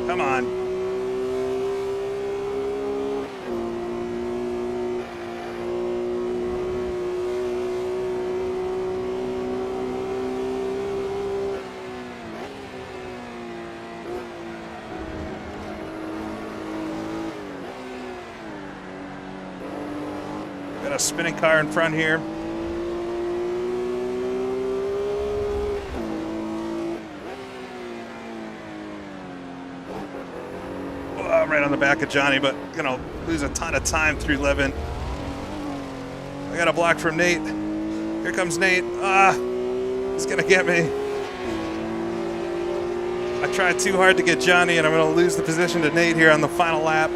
Come on. Got a spinning car in front here. Oh, right on the back of Johnny, but gonna lose a ton of time through Levin. I got a block from Nate. Here comes Nate. He's gonna get me. I tried too hard to get Johnny, and I'm gonna lose the position to Nate here on the final lap.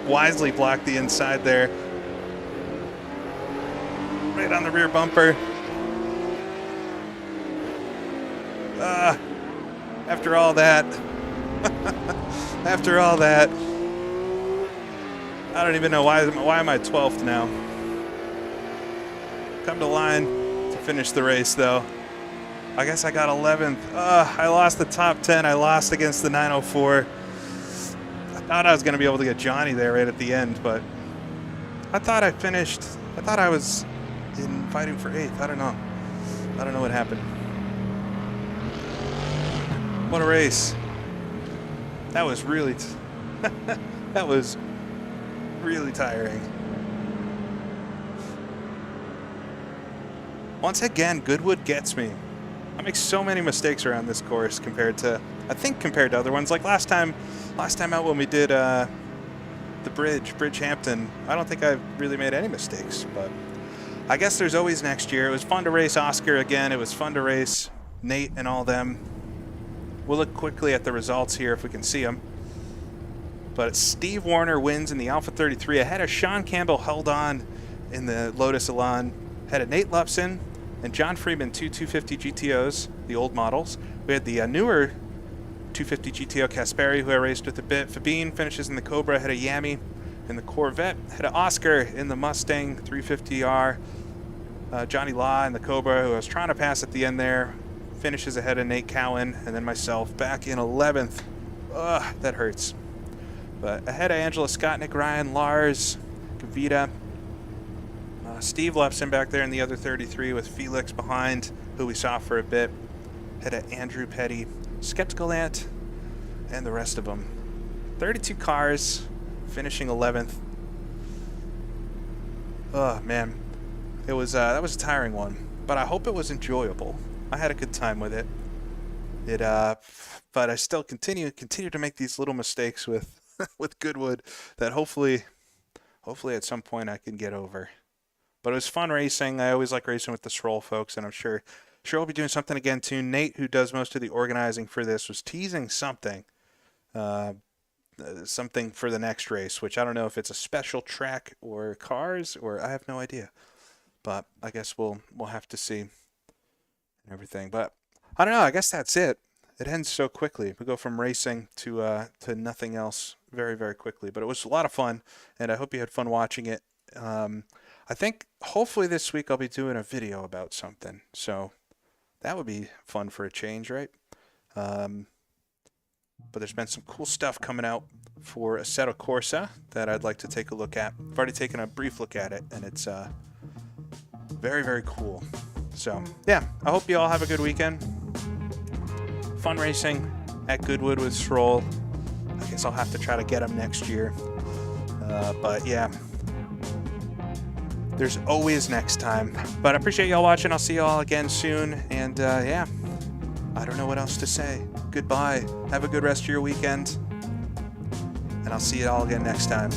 Wisely blocked the inside there. Right on the rear bumper. After all that. After all that. I don't even know why am I 12th now. Come to line to finish the race though. I guess I got 11th. I lost the top 10. I lost against the 904. I thought I was going to be able to get Johnny there right at the end, but I thought I finished. I thought I was in fighting for 8th. I don't know. I don't know what happened. What a race. That was really that was really tiring. Once again, Goodwood gets me. I make so many mistakes around this course compared to other ones. Like last time out when we did the Bridgehampton, I don't think I really made any mistakes, but I guess there's always next year. It was fun to race Oscar again. It was fun to race Nate and all them. We'll look quickly at the results here if we can see them. But Steve Warner wins in the Alpha 33 ahead of Sean Campbell, held on in the Lotus Elan, ahead of Nate Lupson and John Freeman, two 250 GTOs, the old models. We had the newer 250 GTO Kasperi, who I raced with a bit. Fabine finishes in the Cobra ahead of Yami in the Corvette, ahead of Oscar in the Mustang 350R. Johnny Law in the Cobra, who I was trying to pass at the end there, finishes ahead of Nate Cowan, and then myself back in 11th. Ugh, that hurts. But ahead of Angela Scott, Nick Ryan, Lars, Kavita, Steve Lepson back there in the other 33 with Felix behind, who we saw for a bit. Ahead of Andrew Petty, Skeptical Ant, and the rest of them. 32 cars, finishing 11th. Oh man, it was that was a tiring one, but I hope it was enjoyable. I had a good time with it. But I still continue to make these little mistakes with with Goodwood that hopefully at some point I can get over. But it was fun racing. I always like racing with the SROL folks, and I'm sure we'll be doing something again too. Nate, who does most of the organizing for this, was teasing something for the next race, which I don't know if it's a special track or cars, or I have no idea. But I guess we'll have to see and everything. But I don't know. I guess that's it. It ends so quickly. We go from racing to nothing else very, very quickly. But it was a lot of fun, and I hope you had fun watching it. I think hopefully this week I'll be doing a video about something. So that would be fun for a change, right? But there's been some cool stuff coming out for Assetto Corsa that I'd like to take a look at. I've already taken a brief look at it, and it's very, very cool. So yeah, I hope you all have a good weekend. Fun racing at Goodwood with SROL. I guess I'll have to try to get them next year. But yeah, there's always next time. But I appreciate y'all watching. I'll see y'all again soon. And yeah, I don't know what else to say. Goodbye. Have a good rest of your weekend. And I'll see you all again next time.